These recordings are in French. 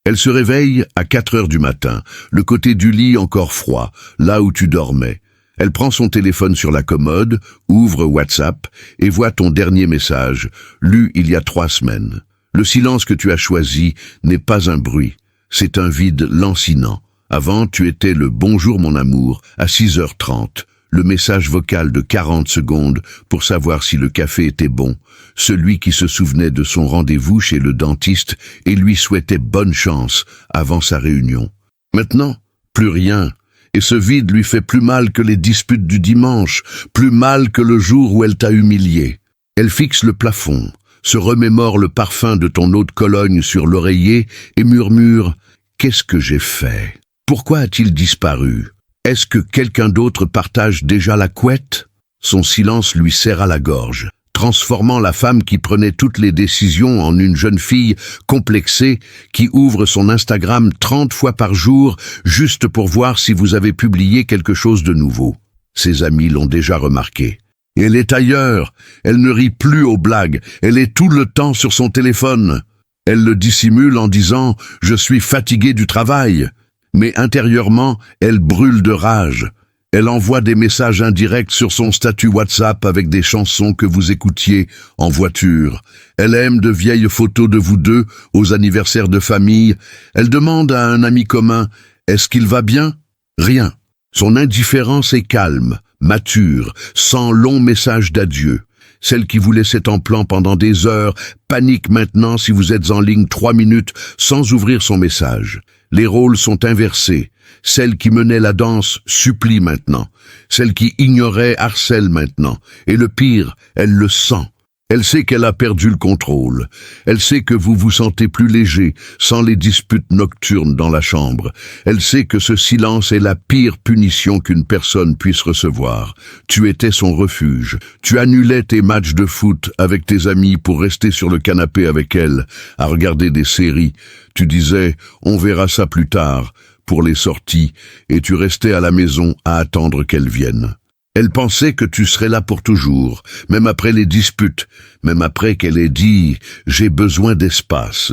Elle se réveille à 4 heures du matin, le côté du lit encore froid, là où tu dormais. Elle prend son téléphone sur la commode, ouvre WhatsApp et voit ton dernier message, lu il y a 3 semaines. Le silence que tu as choisi n'est pas un bruit, c'est un vide lancinant. Avant, tu étais le « Bonjour mon amour » à 6h30, le message vocal de 40 secondes pour savoir si le café était bon, celui qui se souvenait de son rendez-vous chez le dentiste et lui souhaitait bonne chance avant sa réunion. Maintenant, plus rien. Et ce vide lui fait plus mal que les disputes du dimanche, plus mal que le jour où elle t'a humilié. Elle fixe le plafond, se remémore le parfum de ton eau de Cologne sur l'oreiller et murmure « Qu'est-ce que j'ai fait ? Pourquoi a-t-il disparu ? Est-ce que quelqu'un d'autre partage déjà la couette ?» Son silence lui serra la gorge, transformant la femme qui prenait toutes les décisions en une jeune fille complexée qui ouvre son Instagram 30 fois par jour juste pour voir si vous avez publié quelque chose de nouveau. Ses amis l'ont déjà remarqué. Elle est ailleurs, elle ne rit plus aux blagues, elle est tout le temps sur son téléphone. Elle le dissimule en disant « Je suis fatiguée du travail ». Mais intérieurement, elle brûle de rage. Elle envoie des messages indirects sur son statut WhatsApp avec des chansons que vous écoutiez en voiture. Elle aime de vieilles photos de vous deux aux anniversaires de famille. Elle demande à un ami commun « Est-ce qu'il va bien ?» Rien. Son indifférence est calme, mature, sans long message d'adieu. Celle qui vous laissait en plan pendant des heures panique maintenant si vous êtes en ligne 3 minutes sans ouvrir son message. Les rôles sont inversés. Celle qui menait la danse supplie maintenant. Celle qui ignorait harcèle maintenant. Et le pire, elle le sent. Elle sait qu'elle a perdu le contrôle. Elle sait que vous vous sentez plus léger, sans les disputes nocturnes dans la chambre. Elle sait que ce silence est la pire punition qu'une personne puisse recevoir. Tu étais son refuge. Tu annulais tes matchs de foot avec tes amis pour rester sur le canapé avec elle, à regarder des séries. Tu disais « on verra ça plus tard » pour les sorties, et tu restais à la maison à attendre qu'elle vienne. Elle pensait que tu serais là pour toujours, même après les disputes, même après qu'elle ait dit « j'ai besoin d'espace ».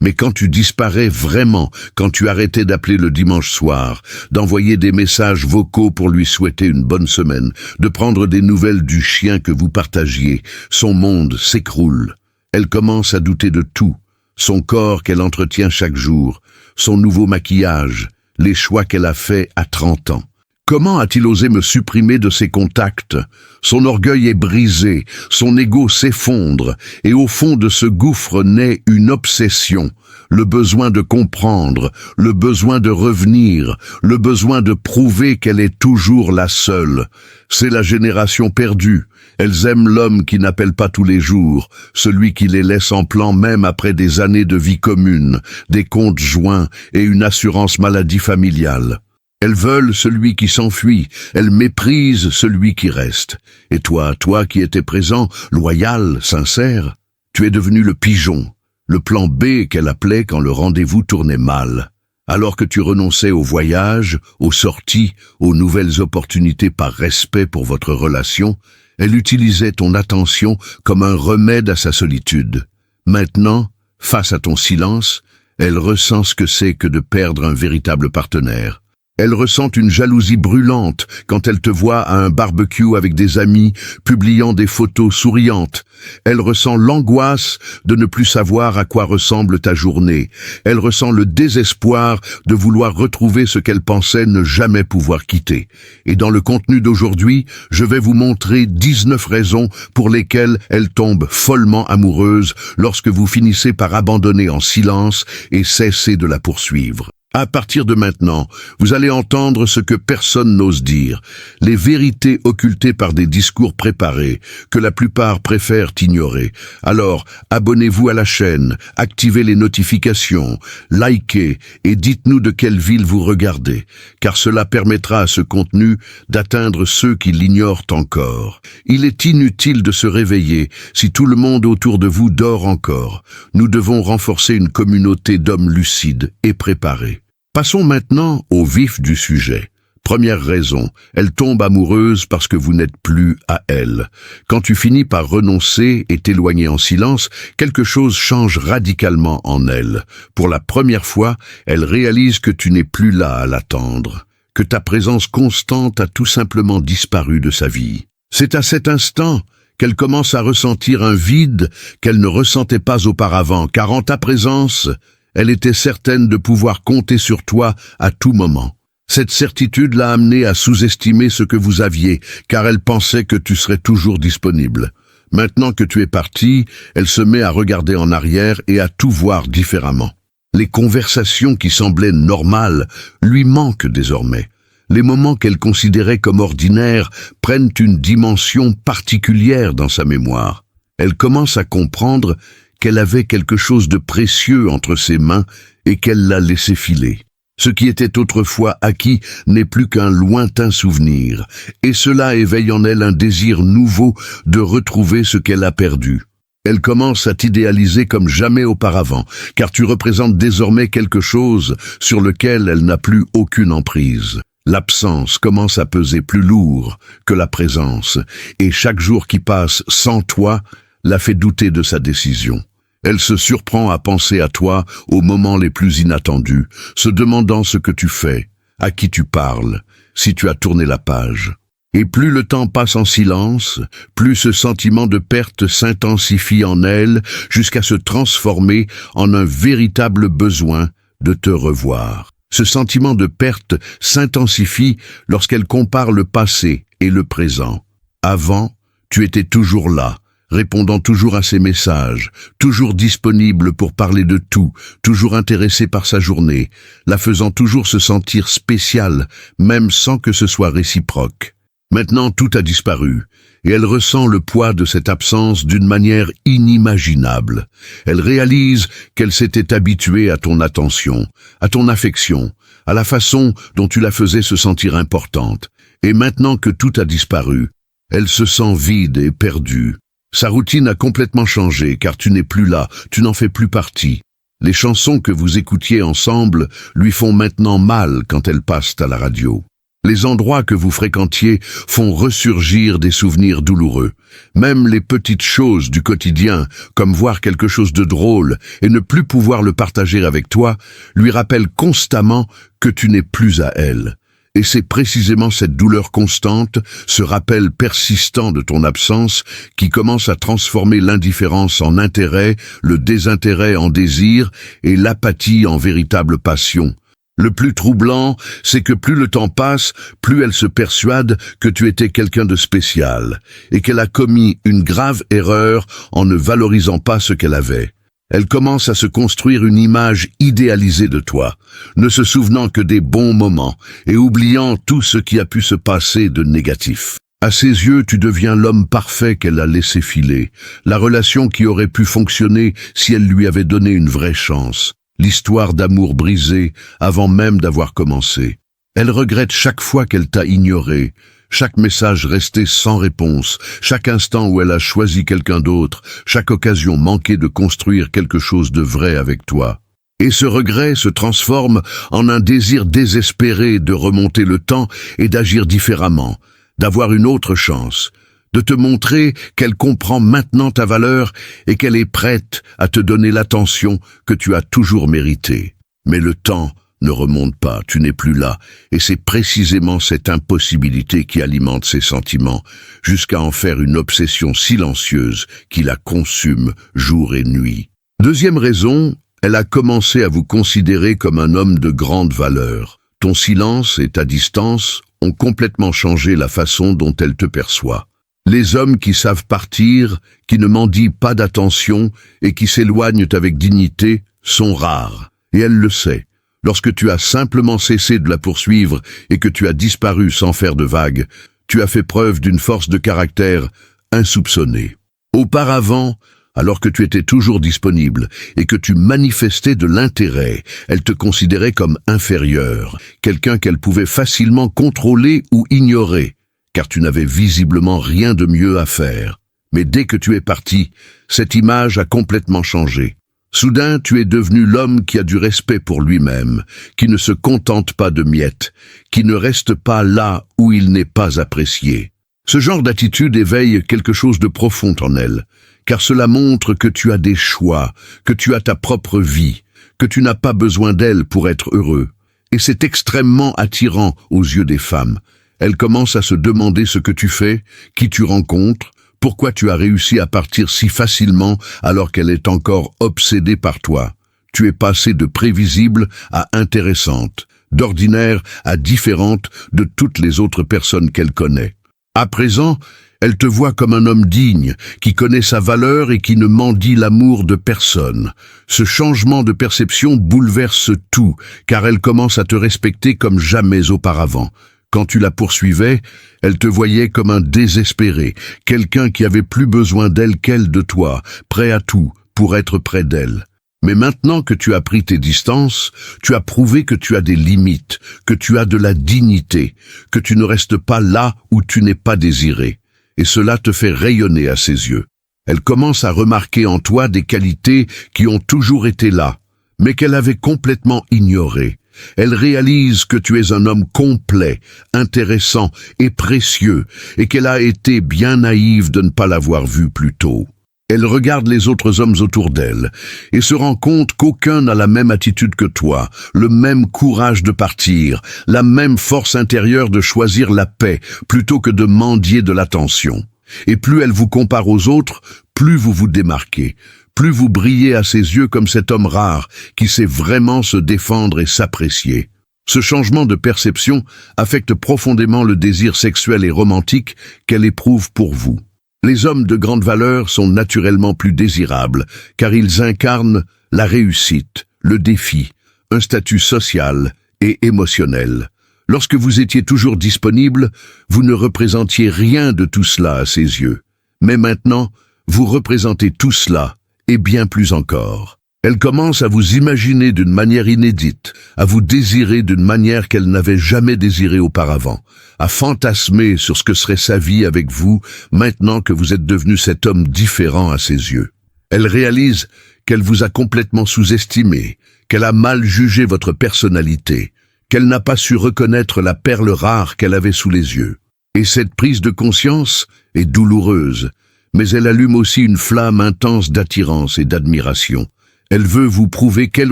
Mais quand tu disparais vraiment, quand tu arrêtais d'appeler le dimanche soir, d'envoyer des messages vocaux pour lui souhaiter une bonne semaine, de prendre des nouvelles du chien que vous partagiez, son monde s'écroule. Elle commence à douter de tout, son corps qu'elle entretient chaque jour, son nouveau maquillage, les choix qu'elle a faits à 30 ans. Comment a-t-il osé me supprimer de ses contacts ? Son orgueil est brisé, son ego s'effondre, et au fond de ce gouffre naît une obsession, le besoin de comprendre, le besoin de revenir, le besoin de prouver qu'elle est toujours la seule. C'est la génération perdue. Elles aiment l'homme qui n'appelle pas tous les jours, celui qui les laisse en plan même après des années de vie commune, des comptes joints et une assurance maladie familiale. Elles veulent celui qui s'enfuit, elles méprisent celui qui reste. Et toi qui étais présent, loyal, sincère, tu es devenu le pigeon, le plan B qu'elle appelait quand le rendez-vous tournait mal. Alors que tu renonçais au voyage, aux sorties, aux nouvelles opportunités par respect pour votre relation, elle utilisait ton attention comme un remède à sa solitude. Maintenant, face à ton silence, elle ressent ce que c'est que de perdre un véritable partenaire. Elle ressent une jalousie brûlante quand elle te voit à un barbecue avec des amis, publiant des photos souriantes. Elle ressent l'angoisse de ne plus savoir à quoi ressemble ta journée. Elle ressent le désespoir de vouloir retrouver ce qu'elle pensait ne jamais pouvoir quitter. Et dans le contenu d'aujourd'hui, je vais vous montrer 19 raisons pour lesquelles elle tombe follement amoureuse lorsque vous finissez par abandonner en silence et cesser de la poursuivre. À partir de maintenant, vous allez entendre ce que personne n'ose dire, les vérités occultées par des discours préparés, que la plupart préfèrent ignorer. Alors, abonnez-vous à la chaîne, activez les notifications, likez et dites-nous de quelle ville vous regardez, car cela permettra à ce contenu d'atteindre ceux qui l'ignorent encore. Il est inutile de se réveiller si tout le monde autour de vous dort encore. Nous devons renforcer une communauté d'hommes lucides et préparés. Passons maintenant au vif du sujet. Première raison, elle tombe amoureuse parce que vous n'êtes plus à elle. Quand tu finis par renoncer et t'éloigner en silence, quelque chose change radicalement en elle. Pour la première fois, elle réalise que tu n'es plus là à l'attendre, que ta présence constante a tout simplement disparu de sa vie. C'est à cet instant qu'elle commence à ressentir un vide qu'elle ne ressentait pas auparavant, car en ta présence, elle était certaine de pouvoir compter sur toi à tout moment. Cette certitude l'a amenée à sous-estimer ce que vous aviez, car elle pensait que tu serais toujours disponible. Maintenant que tu es parti, elle se met à regarder en arrière et à tout voir différemment. Les conversations qui semblaient normales lui manquent désormais. Les moments qu'elle considérait comme ordinaires prennent une dimension particulière dans sa mémoire. Elle commence à comprendre qu'elle avait quelque chose de précieux entre ses mains et qu'elle l'a laissé filer. Ce qui était autrefois acquis n'est plus qu'un lointain souvenir, et cela éveille en elle un désir nouveau de retrouver ce qu'elle a perdu. Elle commence à t'idéaliser comme jamais auparavant, car tu représentes désormais quelque chose sur lequel elle n'a plus aucune emprise. L'absence commence à peser plus lourd que la présence, et chaque jour qui passe sans toi la fait douter de sa décision. Elle se surprend à penser à toi aux moments les plus inattendus, se demandant ce que tu fais, à qui tu parles, si tu as tourné la page. Et plus le temps passe en silence, plus ce sentiment de perte s'intensifie en elle jusqu'à se transformer en un véritable besoin de te revoir. Ce sentiment de perte s'intensifie lorsqu'elle compare le passé et le présent. Avant, tu étais toujours là, répondant toujours à ses messages, toujours disponible pour parler de tout, toujours intéressé par sa journée, la faisant toujours se sentir spéciale, même sans que ce soit réciproque. Maintenant, tout a disparu, et elle ressent le poids de cette absence d'une manière inimaginable. Elle réalise qu'elle s'était habituée à ton attention, à ton affection, à la façon dont tu la faisais se sentir importante. Et maintenant que tout a disparu, elle se sent vide et perdue. Sa routine a complètement changé, car tu n'es plus là, tu n'en fais plus partie. Les chansons que vous écoutiez ensemble lui font maintenant mal quand elles passent à la radio. Les endroits que vous fréquentiez font ressurgir des souvenirs douloureux. Même les petites choses du quotidien, comme voir quelque chose de drôle et ne plus pouvoir le partager avec toi, lui rappellent constamment que tu n'es plus à elle. Et c'est précisément cette douleur constante, ce rappel persistant de ton absence, qui commence à transformer l'indifférence en intérêt, le désintérêt en désir et l'apathie en véritable passion. Le plus troublant, c'est que plus le temps passe, plus elle se persuade que tu étais quelqu'un de spécial, et qu'elle a commis une grave erreur en ne valorisant pas ce qu'elle avait. Elle commence à se construire une image idéalisée de toi, ne se souvenant que des bons moments et oubliant tout ce qui a pu se passer de négatif. À ses yeux, tu deviens l'homme parfait qu'elle a laissé filer, la relation qui aurait pu fonctionner si elle lui avait donné une vraie chance, l'histoire d'amour brisée avant même d'avoir commencé. Elle regrette chaque fois qu'elle t'a ignoré, chaque message resté sans réponse, chaque instant où elle a choisi quelqu'un d'autre, chaque occasion manquée de construire quelque chose de vrai avec toi. Et ce regret se transforme en un désir désespéré de remonter le temps et d'agir différemment, d'avoir une autre chance, de te montrer qu'elle comprend maintenant ta valeur et qu'elle est prête à te donner l'attention que tu as toujours méritée. Mais le temps ne remonte pas, tu n'es plus là, et c'est précisément cette impossibilité qui alimente ses sentiments, jusqu'à en faire une obsession silencieuse qui la consume jour et nuit. Deuxième raison, elle a commencé à vous considérer comme un homme de grande valeur. Ton silence et ta distance ont complètement changé la façon dont elle te perçoit. Les hommes qui savent partir, qui ne mendient pas d'attention et qui s'éloignent avec dignité sont rares, et elle le sait. Lorsque tu as simplement cessé de la poursuivre et que tu as disparu sans faire de vagues, tu as fait preuve d'une force de caractère insoupçonnée. Auparavant, alors que tu étais toujours disponible et que tu manifestais de l'intérêt, elle te considérait comme inférieur, quelqu'un qu'elle pouvait facilement contrôler ou ignorer, car tu n'avais visiblement rien de mieux à faire. Mais dès que tu es parti, cette image a complètement changé. Soudain, tu es devenu l'homme qui a du respect pour lui-même, qui ne se contente pas de miettes, qui ne reste pas là où il n'est pas apprécié. Ce genre d'attitude éveille quelque chose de profond en elle, car cela montre que tu as des choix, que tu as ta propre vie, que tu n'as pas besoin d'elle pour être heureux. Et c'est extrêmement attirant aux yeux des femmes. Elles commencent à se demander ce que tu fais, qui tu rencontres, pourquoi tu as réussi à partir si facilement alors qu'elle est encore obsédée par toi. Tu es passé de prévisible à intéressante, d'ordinaire à différente de toutes les autres personnes qu'elle connaît. À présent, elle te voit comme un homme digne, qui connaît sa valeur et qui ne mendie l'amour de personne. Ce changement de perception bouleverse tout, car elle commence à te respecter comme jamais auparavant. Quand tu la poursuivais, elle te voyait comme un désespéré, quelqu'un qui avait plus besoin d'elle qu'elle de toi, prêt à tout pour être près d'elle. Mais maintenant que tu as pris tes distances, tu as prouvé que tu as des limites, que tu as de la dignité, que tu ne restes pas là où tu n'es pas désiré. Et cela te fait rayonner à ses yeux. Elle commence à remarquer en toi des qualités qui ont toujours été là, mais qu'elle avait complètement ignorées. Elle réalise que tu es un homme complet, intéressant et précieux, et qu'elle a été bien naïve de ne pas l'avoir vu plus tôt. Elle regarde les autres hommes autour d'elle, et se rend compte qu'aucun n'a la même attitude que toi, le même courage de partir, la même force intérieure de choisir la paix, plutôt que de mendier de l'attention. Et plus elle vous compare aux autres, plus vous vous démarquez. Plus vous brillez à ses yeux comme cet homme rare qui sait vraiment se défendre et s'apprécier. Ce changement de perception affecte profondément le désir sexuel et romantique qu'elle éprouve pour vous. Les hommes de grande valeur sont naturellement plus désirables, car ils incarnent la réussite, le défi, un statut social et émotionnel. Lorsque vous étiez toujours disponible, vous ne représentiez rien de tout cela à ses yeux. Mais maintenant, vous représentez tout cela, et bien plus encore. Elle commence à vous imaginer d'une manière inédite, à vous désirer d'une manière qu'elle n'avait jamais désirée auparavant, à fantasmer sur ce que serait sa vie avec vous maintenant que vous êtes devenu cet homme différent à ses yeux. Elle réalise qu'elle vous a complètement sous-estimé, qu'elle a mal jugé votre personnalité, qu'elle n'a pas su reconnaître la perle rare qu'elle avait sous les yeux. Et cette prise de conscience est douloureuse, mais elle allume aussi une flamme intense d'attirance et d'admiration. Elle veut vous prouver qu'elle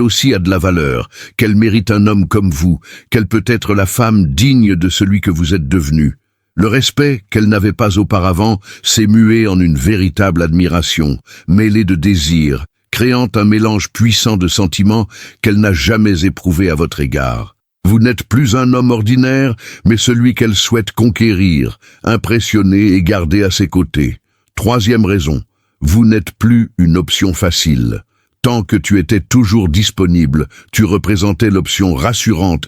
aussi a de la valeur, qu'elle mérite un homme comme vous, qu'elle peut être la femme digne de celui que vous êtes devenu. Le respect qu'elle n'avait pas auparavant s'est mué en une véritable admiration, mêlée de désir, créant un mélange puissant de sentiments qu'elle n'a jamais éprouvé à votre égard. Vous n'êtes plus un homme ordinaire, mais celui qu'elle souhaite conquérir, impressionner et garder à ses côtés. Troisième raison, vous n'êtes plus une option facile. Tant que tu étais toujours disponible, tu représentais l'option rassurante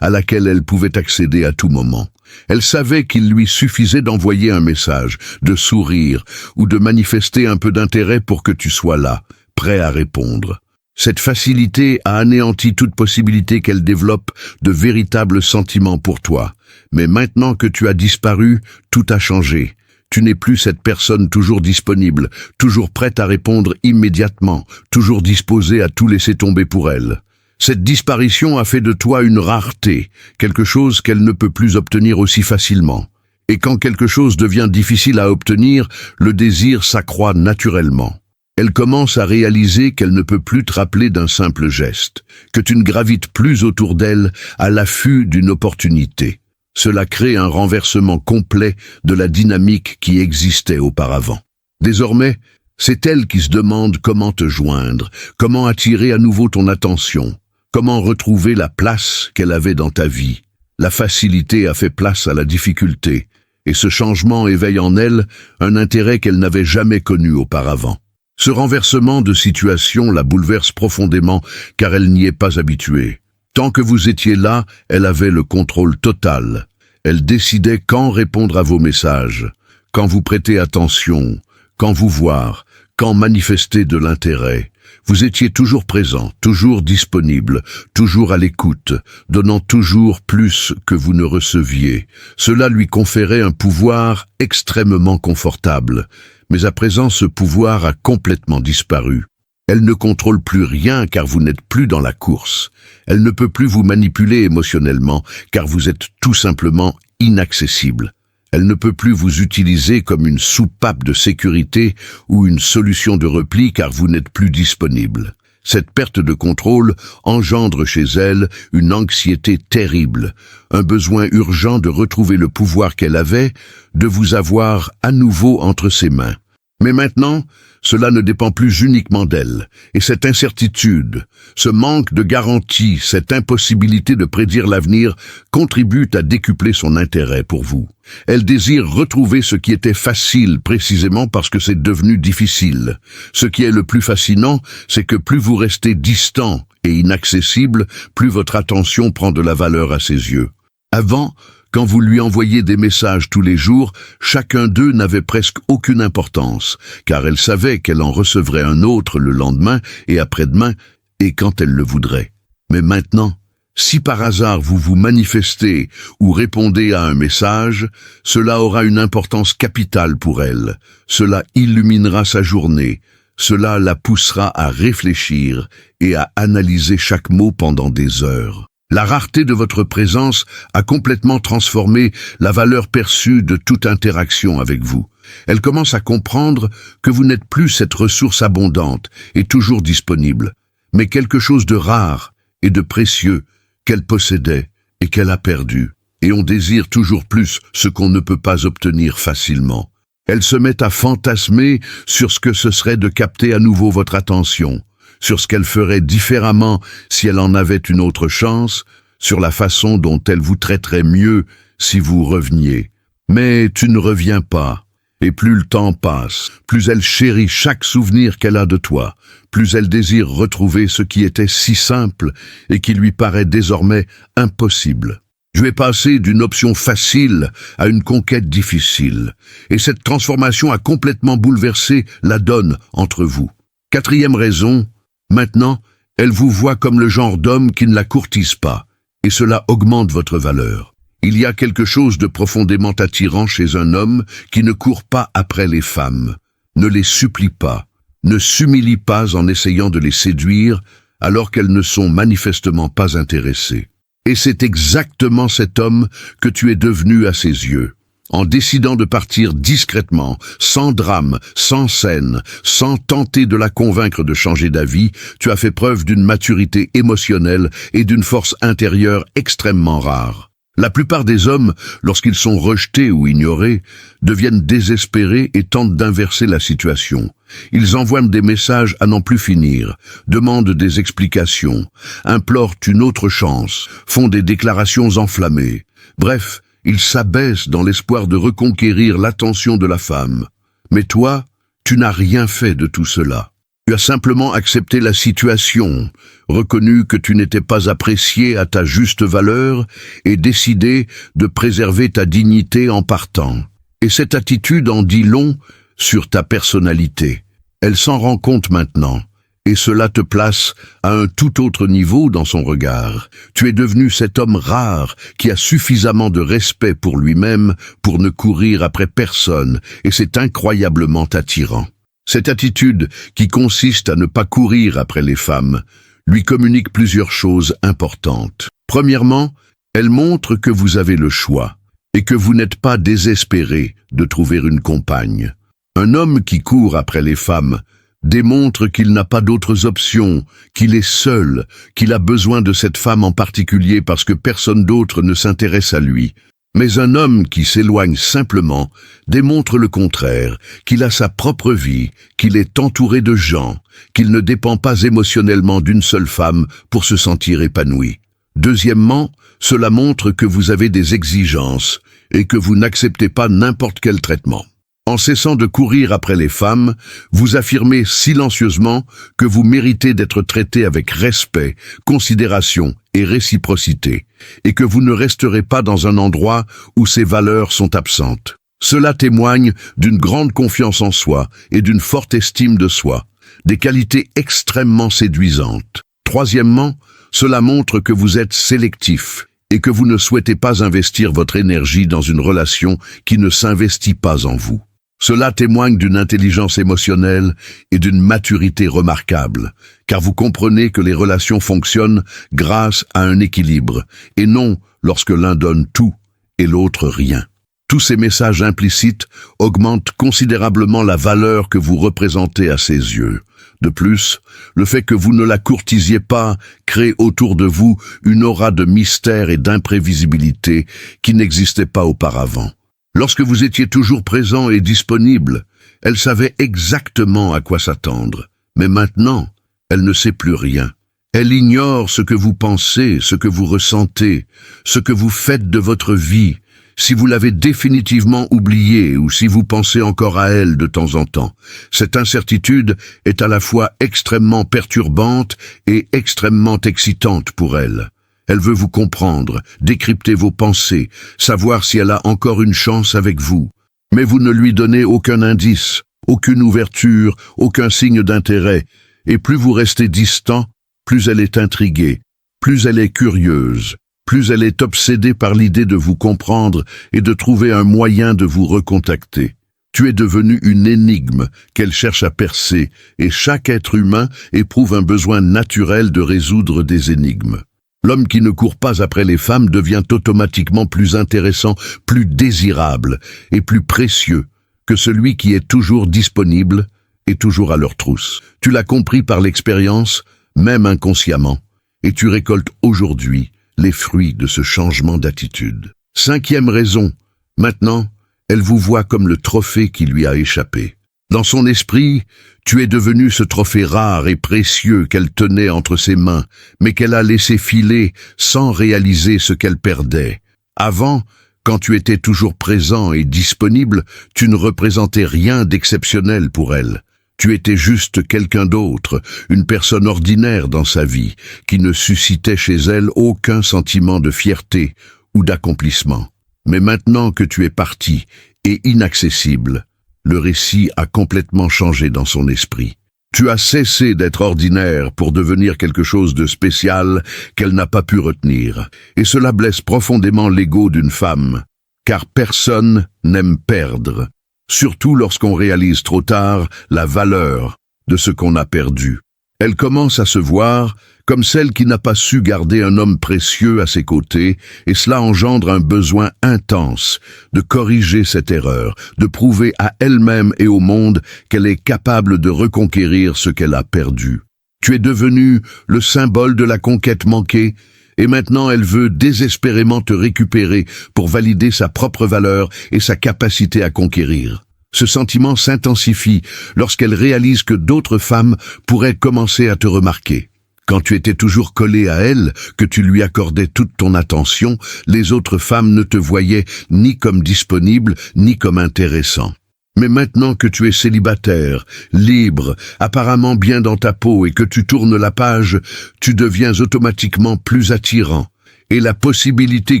à laquelle elle pouvait accéder à tout moment. Elle savait qu'il lui suffisait d'envoyer un message, de sourire ou de manifester un peu d'intérêt pour que tu sois là, prêt à répondre. Cette facilité a anéanti toute possibilité qu'elle développe de véritables sentiments pour toi. Mais maintenant que tu as disparu, tout a changé. Tu n'es plus cette personne toujours disponible, toujours prête à répondre immédiatement, toujours disposée à tout laisser tomber pour elle. Cette disparition a fait de toi une rareté, quelque chose qu'elle ne peut plus obtenir aussi facilement. Et quand quelque chose devient difficile à obtenir, le désir s'accroît naturellement. Elle commence à réaliser qu'elle ne peut plus te rappeler d'un simple geste, que tu ne gravites plus autour d'elle à l'affût d'une opportunité. Cela crée un renversement complet de la dynamique qui existait auparavant. Désormais, c'est elle qui se demande comment te joindre, comment attirer à nouveau ton attention, comment retrouver la place qu'elle avait dans ta vie. La facilité a fait place à la difficulté, et ce changement éveille en elle un intérêt qu'elle n'avait jamais connu auparavant. Ce renversement de situation la bouleverse profondément car elle n'y est pas habituée. Tant que vous étiez là, elle avait le contrôle total. Elle décidait quand répondre à vos messages, quand vous prêter attention, quand vous voir, quand manifester de l'intérêt. Vous étiez toujours présent, toujours disponible, toujours à l'écoute, donnant toujours plus que vous ne receviez. Cela lui conférait un pouvoir extrêmement confortable. Mais à présent, ce pouvoir a complètement disparu. Elle ne contrôle plus rien car vous n'êtes plus dans la course. Elle ne peut plus vous manipuler émotionnellement car vous êtes tout simplement inaccessible. Elle ne peut plus vous utiliser comme une soupape de sécurité ou une solution de repli car vous n'êtes plus disponible. Cette perte de contrôle engendre chez elle une anxiété terrible, un besoin urgent de retrouver le pouvoir qu'elle avait, de vous avoir à nouveau entre ses mains. Mais maintenant, cela ne dépend plus uniquement d'elle, et cette incertitude, ce manque de garantie, cette impossibilité de prédire l'avenir contribuent à décupler son intérêt pour vous. Elle désire retrouver ce qui était facile précisément parce que c'est devenu difficile. Ce qui est le plus fascinant, c'est que plus vous restez distant et inaccessible, plus votre attention prend de la valeur à ses yeux. Avant, quand vous lui envoyiez des messages tous les jours, chacun d'eux n'avait presque aucune importance, car elle savait qu'elle en recevrait un autre le lendemain et après-demain, et quand elle le voudrait. Mais maintenant, si par hasard vous vous manifestez ou répondez à un message, cela aura une importance capitale pour elle. Cela illuminera sa journée. Cela la poussera à réfléchir et à analyser chaque mot pendant des heures. La rareté de votre présence a complètement transformé la valeur perçue de toute interaction avec vous. Elle commence à comprendre que vous n'êtes plus cette ressource abondante et toujours disponible, mais quelque chose de rare et de précieux qu'elle possédait et qu'elle a perdu. Et on désire toujours plus ce qu'on ne peut pas obtenir facilement. Elle se met à fantasmer sur ce que ce serait de capter à nouveau votre attention, sur ce qu'elle ferait différemment si elle en avait une autre chance, sur la façon dont elle vous traiterait mieux si vous reveniez. Mais tu ne reviens pas, et plus le temps passe, plus elle chérit chaque souvenir qu'elle a de toi, plus elle désire retrouver ce qui était si simple et qui lui paraît désormais impossible. Tu es passé d'une option facile à une conquête difficile, et cette transformation a complètement bouleversé la donne entre vous. Quatrième raison, maintenant, elle vous voit comme le genre d'homme qui ne la courtise pas, et cela augmente votre valeur. Il y a quelque chose de profondément attirant chez un homme qui ne court pas après les femmes, ne les supplie pas, ne s'humilie pas en essayant de les séduire alors qu'elles ne sont manifestement pas intéressées. Et c'est exactement cet homme que tu es devenu à ses yeux. En décidant de partir discrètement, sans drame, sans scène, sans tenter de la convaincre de changer d'avis, tu as fait preuve d'une maturité émotionnelle et d'une force intérieure extrêmement rares. La plupart des hommes, lorsqu'ils sont rejetés ou ignorés, deviennent désespérés et tentent d'inverser la situation. Ils envoient des messages à n'en plus finir, demandent des explications, implorent une autre chance, font des déclarations enflammées. Bref, ils s'abaissent dans l'espoir de reconquérir l'attention de la femme. Mais toi, tu n'as rien fait de tout cela. Tu as simplement accepté la situation, reconnu que tu n'étais pas apprécié à ta juste valeur et décidé de préserver ta dignité en partant. Et cette attitude en dit long sur ta personnalité. Elle s'en rend compte maintenant. Et cela te place à un tout autre niveau dans son regard. Tu es devenu cet homme rare qui a suffisamment de respect pour lui-même pour ne courir après personne, et c'est incroyablement attirant. Cette attitude, qui consiste à ne pas courir après les femmes, lui communique plusieurs choses importantes. Premièrement, elle montre que vous avez le choix, et que vous n'êtes pas désespéré de trouver une compagne. Un homme qui court après les femmes démontre qu'il n'a pas d'autres options, qu'il est seul, qu'il a besoin de cette femme en particulier parce que personne d'autre ne s'intéresse à lui. Mais un homme qui s'éloigne simplement démontre le contraire, qu'il a sa propre vie, qu'il est entouré de gens, qu'il ne dépend pas émotionnellement d'une seule femme pour se sentir épanoui. Deuxièmement, cela montre que vous avez des exigences et que vous n'acceptez pas n'importe quel traitement. En cessant de courir après les femmes, vous affirmez silencieusement que vous méritez d'être traité avec respect, considération et réciprocité, et que vous ne resterez pas dans un endroit où ces valeurs sont absentes. Cela témoigne d'une grande confiance en soi et d'une forte estime de soi, des qualités extrêmement séduisantes. Troisièmement, cela montre que vous êtes sélectif et que vous ne souhaitez pas investir votre énergie dans une relation qui ne s'investit pas en vous. Cela témoigne d'une intelligence émotionnelle et d'une maturité remarquable, car vous comprenez que les relations fonctionnent grâce à un équilibre, et non lorsque l'un donne tout et l'autre rien. Tous ces messages implicites augmentent considérablement la valeur que vous représentez à ses yeux. De plus, le fait que vous ne la courtisiez pas crée autour de vous une aura de mystère et d'imprévisibilité qui n'existait pas auparavant. Lorsque vous étiez toujours présent et disponible, elle savait exactement à quoi s'attendre. Mais maintenant, elle ne sait plus rien. Elle ignore ce que vous pensez, ce que vous ressentez, ce que vous faites de votre vie, si vous l'avez définitivement oubliée ou si vous pensez encore à elle de temps en temps. Cette incertitude est à la fois extrêmement perturbante et extrêmement excitante pour elle. Elle veut vous comprendre, décrypter vos pensées, savoir si elle a encore une chance avec vous. Mais vous ne lui donnez aucun indice, aucune ouverture, aucun signe d'intérêt. Et plus vous restez distant, plus elle est intriguée, plus elle est curieuse, plus elle est obsédée par l'idée de vous comprendre et de trouver un moyen de vous recontacter. Tu es devenu une énigme qu'elle cherche à percer, et chaque être humain éprouve un besoin naturel de résoudre des énigmes. L'homme qui ne court pas après les femmes devient automatiquement plus intéressant, plus désirable et plus précieux que celui qui est toujours disponible et toujours à leur trousse. Tu l'as compris par l'expérience, même inconsciemment, et tu récoltes aujourd'hui les fruits de ce changement d'attitude. 5e raison, maintenant, elle vous voit comme le trophée qui lui a échappé. Dans son esprit, tu es devenu ce trophée rare et précieux qu'elle tenait entre ses mains, mais qu'elle a laissé filer sans réaliser ce qu'elle perdait. Avant, quand tu étais toujours présent et disponible, tu ne représentais rien d'exceptionnel pour elle. Tu étais juste quelqu'un d'autre, une personne ordinaire dans sa vie, qui ne suscitait chez elle aucun sentiment de fierté ou d'accomplissement. Mais maintenant que tu es parti et inaccessible, le récit a complètement changé dans son esprit. Tu as cessé d'être ordinaire pour devenir quelque chose de spécial qu'elle n'a pas pu retenir. Et cela blesse profondément l'ego d'une femme, car personne n'aime perdre, surtout lorsqu'on réalise trop tard la valeur de ce qu'on a perdu. Elle commence à se voir comme celle qui n'a pas su garder un homme précieux à ses côtés, et cela engendre un besoin intense de corriger cette erreur, de prouver à elle-même et au monde qu'elle est capable de reconquérir ce qu'elle a perdu. Tu es devenu le symbole de la conquête manquée, et maintenant elle veut désespérément te récupérer pour valider sa propre valeur et sa capacité à conquérir. Ce sentiment s'intensifie lorsqu'elle réalise que d'autres femmes pourraient commencer à te remarquer. Quand tu étais toujours collé à elle, que tu lui accordais toute ton attention, les autres femmes ne te voyaient ni comme disponible, ni comme intéressant. Mais maintenant que tu es célibataire, libre, apparemment bien dans ta peau et que tu tournes la page, tu deviens automatiquement plus attirant. Et la possibilité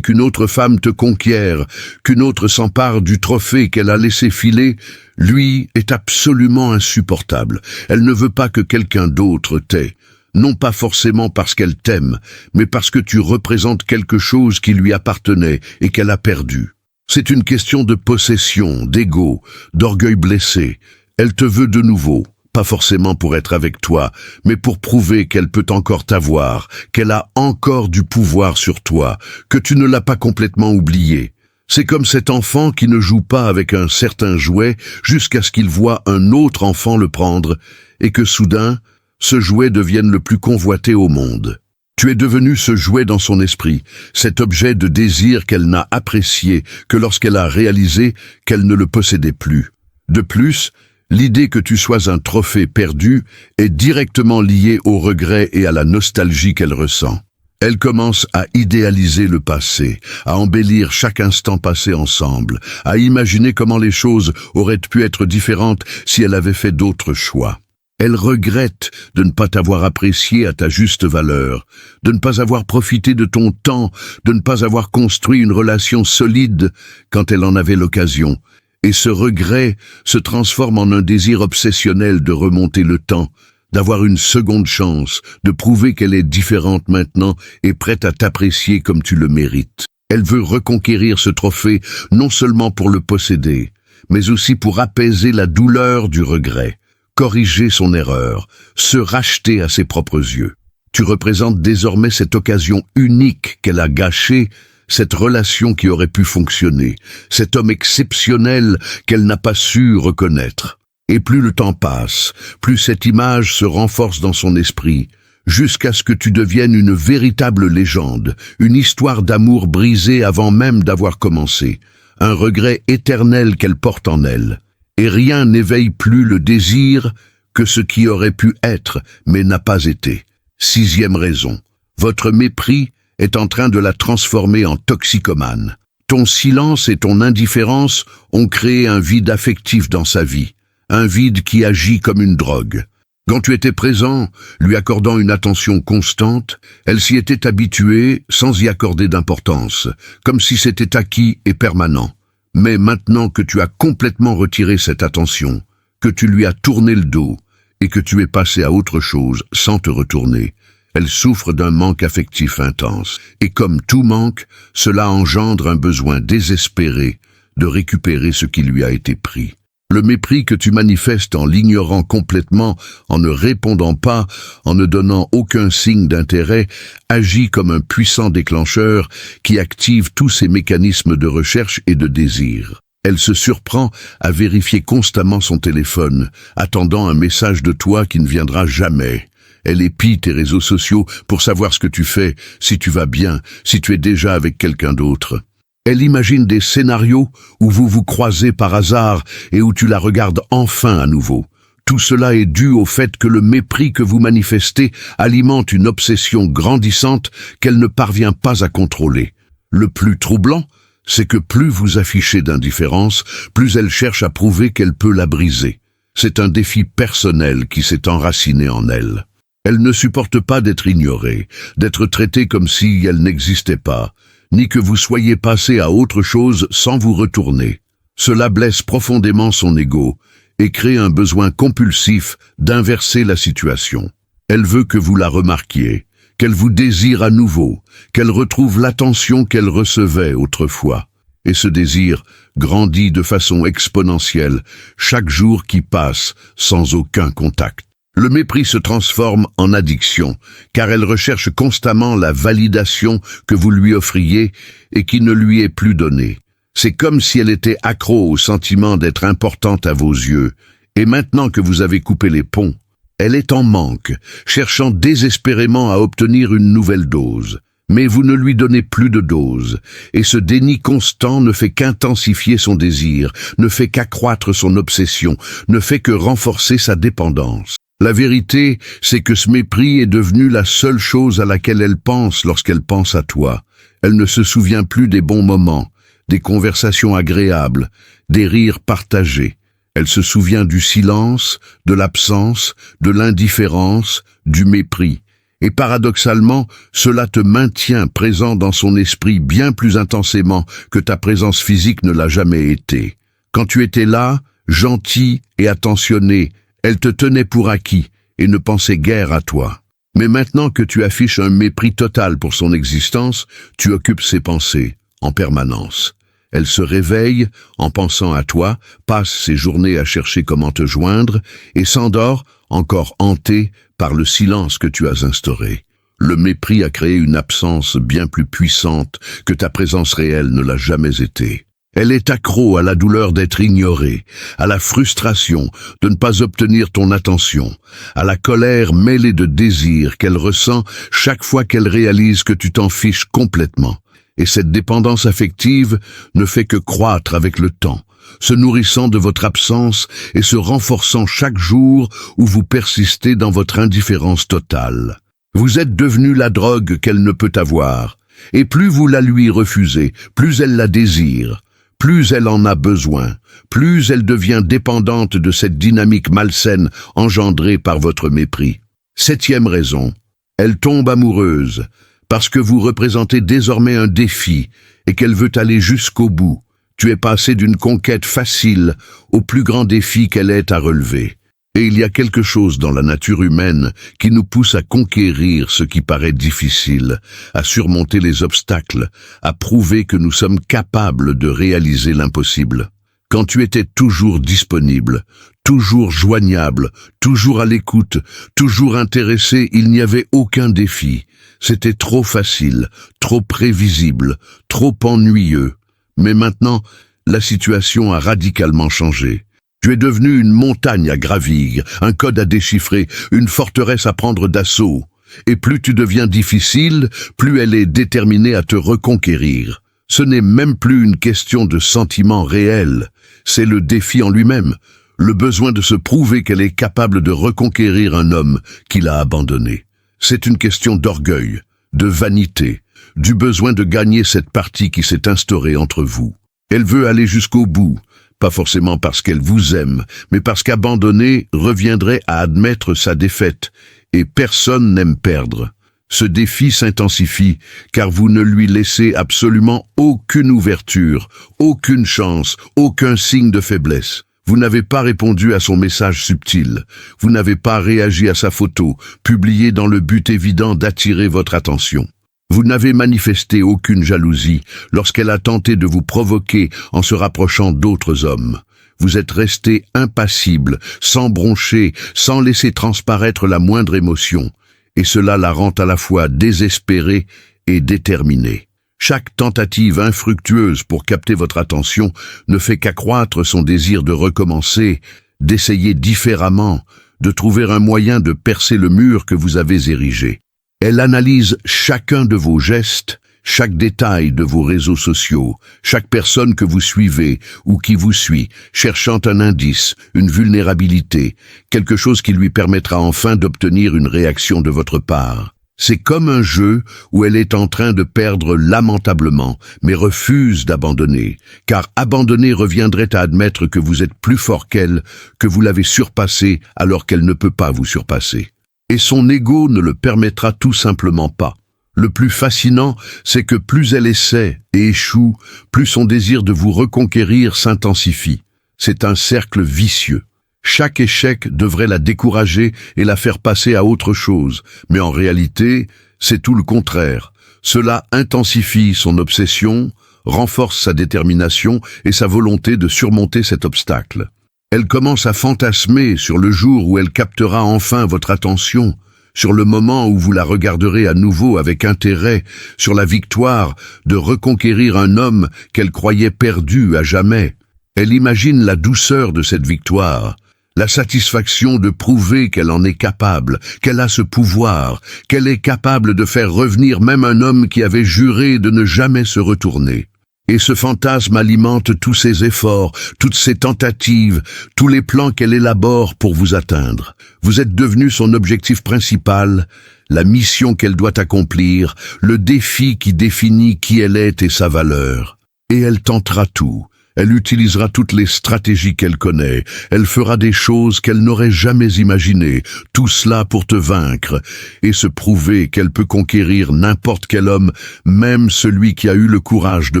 qu'une autre femme te conquiert, qu'une autre s'empare du trophée qu'elle a laissé filer, lui, est absolument insupportable. Elle ne veut pas que quelqu'un d'autre t'ait. Non pas forcément parce qu'elle t'aime, mais parce que tu représentes quelque chose qui lui appartenait et qu'elle a perdu. C'est une question de possession, d'ego, d'orgueil blessé. Elle te veut de nouveau, pas forcément pour être avec toi, mais pour prouver qu'elle peut encore t'avoir, qu'elle a encore du pouvoir sur toi, que tu ne l'as pas complètement oublié. C'est comme cet enfant qui ne joue pas avec un certain jouet jusqu'à ce qu'il voit un autre enfant le prendre, et que soudain, ce jouet devienne le plus convoité au monde. Tu es devenu ce jouet dans son esprit, cet objet de désir qu'elle n'a apprécié que lorsqu'elle a réalisé qu'elle ne le possédait plus. De plus, l'idée que tu sois un trophée perdu est directement liée au regret et à la nostalgie qu'elle ressent. Elle commence à idéaliser le passé, à embellir chaque instant passé ensemble, à imaginer comment les choses auraient pu être différentes si elle avait fait d'autres choix. Elle regrette de ne pas t'avoir apprécié à ta juste valeur, de ne pas avoir profité de ton temps, de ne pas avoir construit une relation solide quand elle en avait l'occasion. Et ce regret se transforme en un désir obsessionnel de remonter le temps, d'avoir une seconde chance, de prouver qu'elle est différente maintenant et prête à t'apprécier comme tu le mérites. Elle veut reconquérir ce trophée non seulement pour le posséder, mais aussi pour apaiser la douleur du regret, corriger son erreur, se racheter à ses propres yeux. Tu représentes désormais cette occasion unique qu'elle a gâchée, cette relation qui aurait pu fonctionner, cet homme exceptionnel qu'elle n'a pas su reconnaître. Et plus le temps passe, plus cette image se renforce dans son esprit, jusqu'à ce que tu deviennes une véritable légende, une histoire d'amour brisée avant même d'avoir commencé, un regret éternel qu'elle porte en elle. Et rien n'éveille plus le désir que ce qui aurait pu être, mais n'a pas été. 6e raison. Votre mépris est en train de la transformer en toxicomane. Ton silence et ton indifférence ont créé un vide affectif dans sa vie, un vide qui agit comme une drogue. Quand tu étais présent, lui accordant une attention constante, elle s'y était habituée sans y accorder d'importance, comme si c'était acquis et permanent. Mais maintenant que tu as complètement retiré cette attention, que tu lui as tourné le dos et que tu es passé à autre chose sans te retourner, elle souffre d'un manque affectif intense. Et comme tout manque, cela engendre un besoin désespéré de récupérer ce qui lui a été pris. Le mépris que tu manifestes en l'ignorant complètement, en ne répondant pas, en ne donnant aucun signe d'intérêt, agit comme un puissant déclencheur qui active tous ses mécanismes de recherche et de désir. Elle se surprend à vérifier constamment son téléphone, attendant un message de toi qui ne viendra jamais. Elle épie tes réseaux sociaux pour savoir ce que tu fais, si tu vas bien, si tu es déjà avec quelqu'un d'autre. Elle imagine des scénarios où vous vous croisez par hasard et où tu la regardes enfin à nouveau. Tout cela est dû au fait que le mépris que vous manifestez alimente une obsession grandissante qu'elle ne parvient pas à contrôler. Le plus troublant, c'est que plus vous affichez d'indifférence, plus elle cherche à prouver qu'elle peut la briser. C'est un défi personnel qui s'est enraciné en elle. Elle ne supporte pas d'être ignorée, d'être traitée comme si elle n'existait pas, ni que vous soyez passé à autre chose sans vous retourner. Cela blesse profondément son ego et crée un besoin compulsif d'inverser la situation. Elle veut que vous la remarquiez, qu'elle vous désire à nouveau, qu'elle retrouve l'attention qu'elle recevait autrefois. Et ce désir grandit de façon exponentielle chaque jour qui passe sans aucun contact. Le mépris se transforme en addiction, car elle recherche constamment la validation que vous lui offriez et qui ne lui est plus donnée. C'est comme si elle était accro au sentiment d'être importante à vos yeux, et maintenant que vous avez coupé les ponts, elle est en manque, cherchant désespérément à obtenir une nouvelle dose. Mais vous ne lui donnez plus de dose, et ce déni constant ne fait qu'intensifier son désir, ne fait qu'accroître son obsession, ne fait que renforcer sa dépendance. La vérité, c'est que ce mépris est devenu la seule chose à laquelle elle pense lorsqu'elle pense à toi. Elle ne se souvient plus des bons moments, des conversations agréables, des rires partagés. Elle se souvient du silence, de l'absence, de l'indifférence, du mépris. Et paradoxalement, cela te maintient présent dans son esprit bien plus intensément que ta présence physique ne l'a jamais été. Quand tu étais là, gentil et attentionné, elle te tenait pour acquis et ne pensait guère à toi. Mais maintenant que tu affiches un mépris total pour son existence, tu occupes ses pensées en permanence. Elle se réveille en pensant à toi, passe ses journées à chercher comment te joindre et s'endort encore hantée par le silence que tu as instauré. Le mépris a créé une absence bien plus puissante que ta présence réelle ne l'a jamais été. Elle est accro à la douleur d'être ignorée, à la frustration de ne pas obtenir ton attention, à la colère mêlée de désir qu'elle ressent chaque fois qu'elle réalise que tu t'en fiches complètement. Et cette dépendance affective ne fait que croître avec le temps, se nourrissant de votre absence et se renforçant chaque jour où vous persistez dans votre indifférence totale. Vous êtes devenu la drogue qu'elle ne peut avoir, et plus vous la lui refusez, plus elle la désire. Plus elle en a besoin, plus elle devient dépendante de cette dynamique malsaine engendrée par votre mépris. 7e raison, elle tombe amoureuse, parce que vous représentez désormais un défi et qu'elle veut aller jusqu'au bout. Tu es passé d'une conquête facile au plus grand défi qu'elle ait à relever. Et il y a quelque chose dans la nature humaine qui nous pousse à conquérir ce qui paraît difficile, à surmonter les obstacles, à prouver que nous sommes capables de réaliser l'impossible. Quand tu étais toujours disponible, toujours joignable, toujours à l'écoute, toujours intéressé, il n'y avait aucun défi. C'était trop facile, trop prévisible, trop ennuyeux. Mais maintenant, la situation a radicalement changé. Tu es devenu une montagne à gravir, un code à déchiffrer, une forteresse à prendre d'assaut. Et plus tu deviens difficile, plus elle est déterminée à te reconquérir. Ce n'est même plus une question de sentiment réel, c'est le défi en lui-même, le besoin de se prouver qu'elle est capable de reconquérir un homme qui l'a abandonné. C'est une question d'orgueil, de vanité, du besoin de gagner cette partie qui s'est instaurée entre vous. Elle veut aller jusqu'au bout, pas forcément parce qu'elle vous aime, mais parce qu'abandonner reviendrait à admettre sa défaite, et personne n'aime perdre. Ce défi s'intensifie, car vous ne lui laissez absolument aucune ouverture, aucune chance, aucun signe de faiblesse. Vous n'avez pas répondu à son message subtil. Vous n'avez pas réagi à sa photo, publiée dans le but évident d'attirer votre attention. Vous n'avez manifesté aucune jalousie lorsqu'elle a tenté de vous provoquer en se rapprochant d'autres hommes. Vous êtes resté impassible, sans broncher, sans laisser transparaître la moindre émotion. Et cela la rend à la fois désespérée et déterminée. Chaque tentative infructueuse pour capter votre attention ne fait qu'accroître son désir de recommencer, d'essayer différemment, de trouver un moyen de percer le mur que vous avez érigé. Elle analyse chacun de vos gestes, chaque détail de vos réseaux sociaux, chaque personne que vous suivez ou qui vous suit, cherchant un indice, une vulnérabilité, quelque chose qui lui permettra enfin d'obtenir une réaction de votre part. C'est comme un jeu où elle est en train de perdre lamentablement, mais refuse d'abandonner, car abandonner reviendrait à admettre que vous êtes plus fort qu'elle, que vous l'avez surpassée alors qu'elle ne peut pas vous surpasser. Et son ego ne le permettra tout simplement pas. Le plus fascinant, c'est que plus elle essaie et échoue, plus son désir de vous reconquérir s'intensifie. C'est un cercle vicieux. Chaque échec devrait la décourager et la faire passer à autre chose, mais en réalité, c'est tout le contraire. Cela intensifie son obsession, renforce sa détermination et sa volonté de surmonter cet obstacle. Elle commence à fantasmer sur le jour où elle captera enfin votre attention, sur le moment où vous la regarderez à nouveau avec intérêt, sur la victoire de reconquérir un homme qu'elle croyait perdu à jamais. Elle imagine la douceur de cette victoire, la satisfaction de prouver qu'elle en est capable, qu'elle a ce pouvoir, qu'elle est capable de faire revenir même un homme qui avait juré de ne jamais se retourner. Et ce fantasme alimente tous ses efforts, toutes ses tentatives, tous les plans qu'elle élabore pour vous atteindre. Vous êtes devenu son objectif principal, la mission qu'elle doit accomplir, le défi qui définit qui elle est et sa valeur. Et elle tentera tout. Elle utilisera toutes les stratégies qu'elle connaît. Elle fera des choses qu'elle n'aurait jamais imaginées. Tout cela pour te vaincre et se prouver qu'elle peut conquérir n'importe quel homme, même celui qui a eu le courage de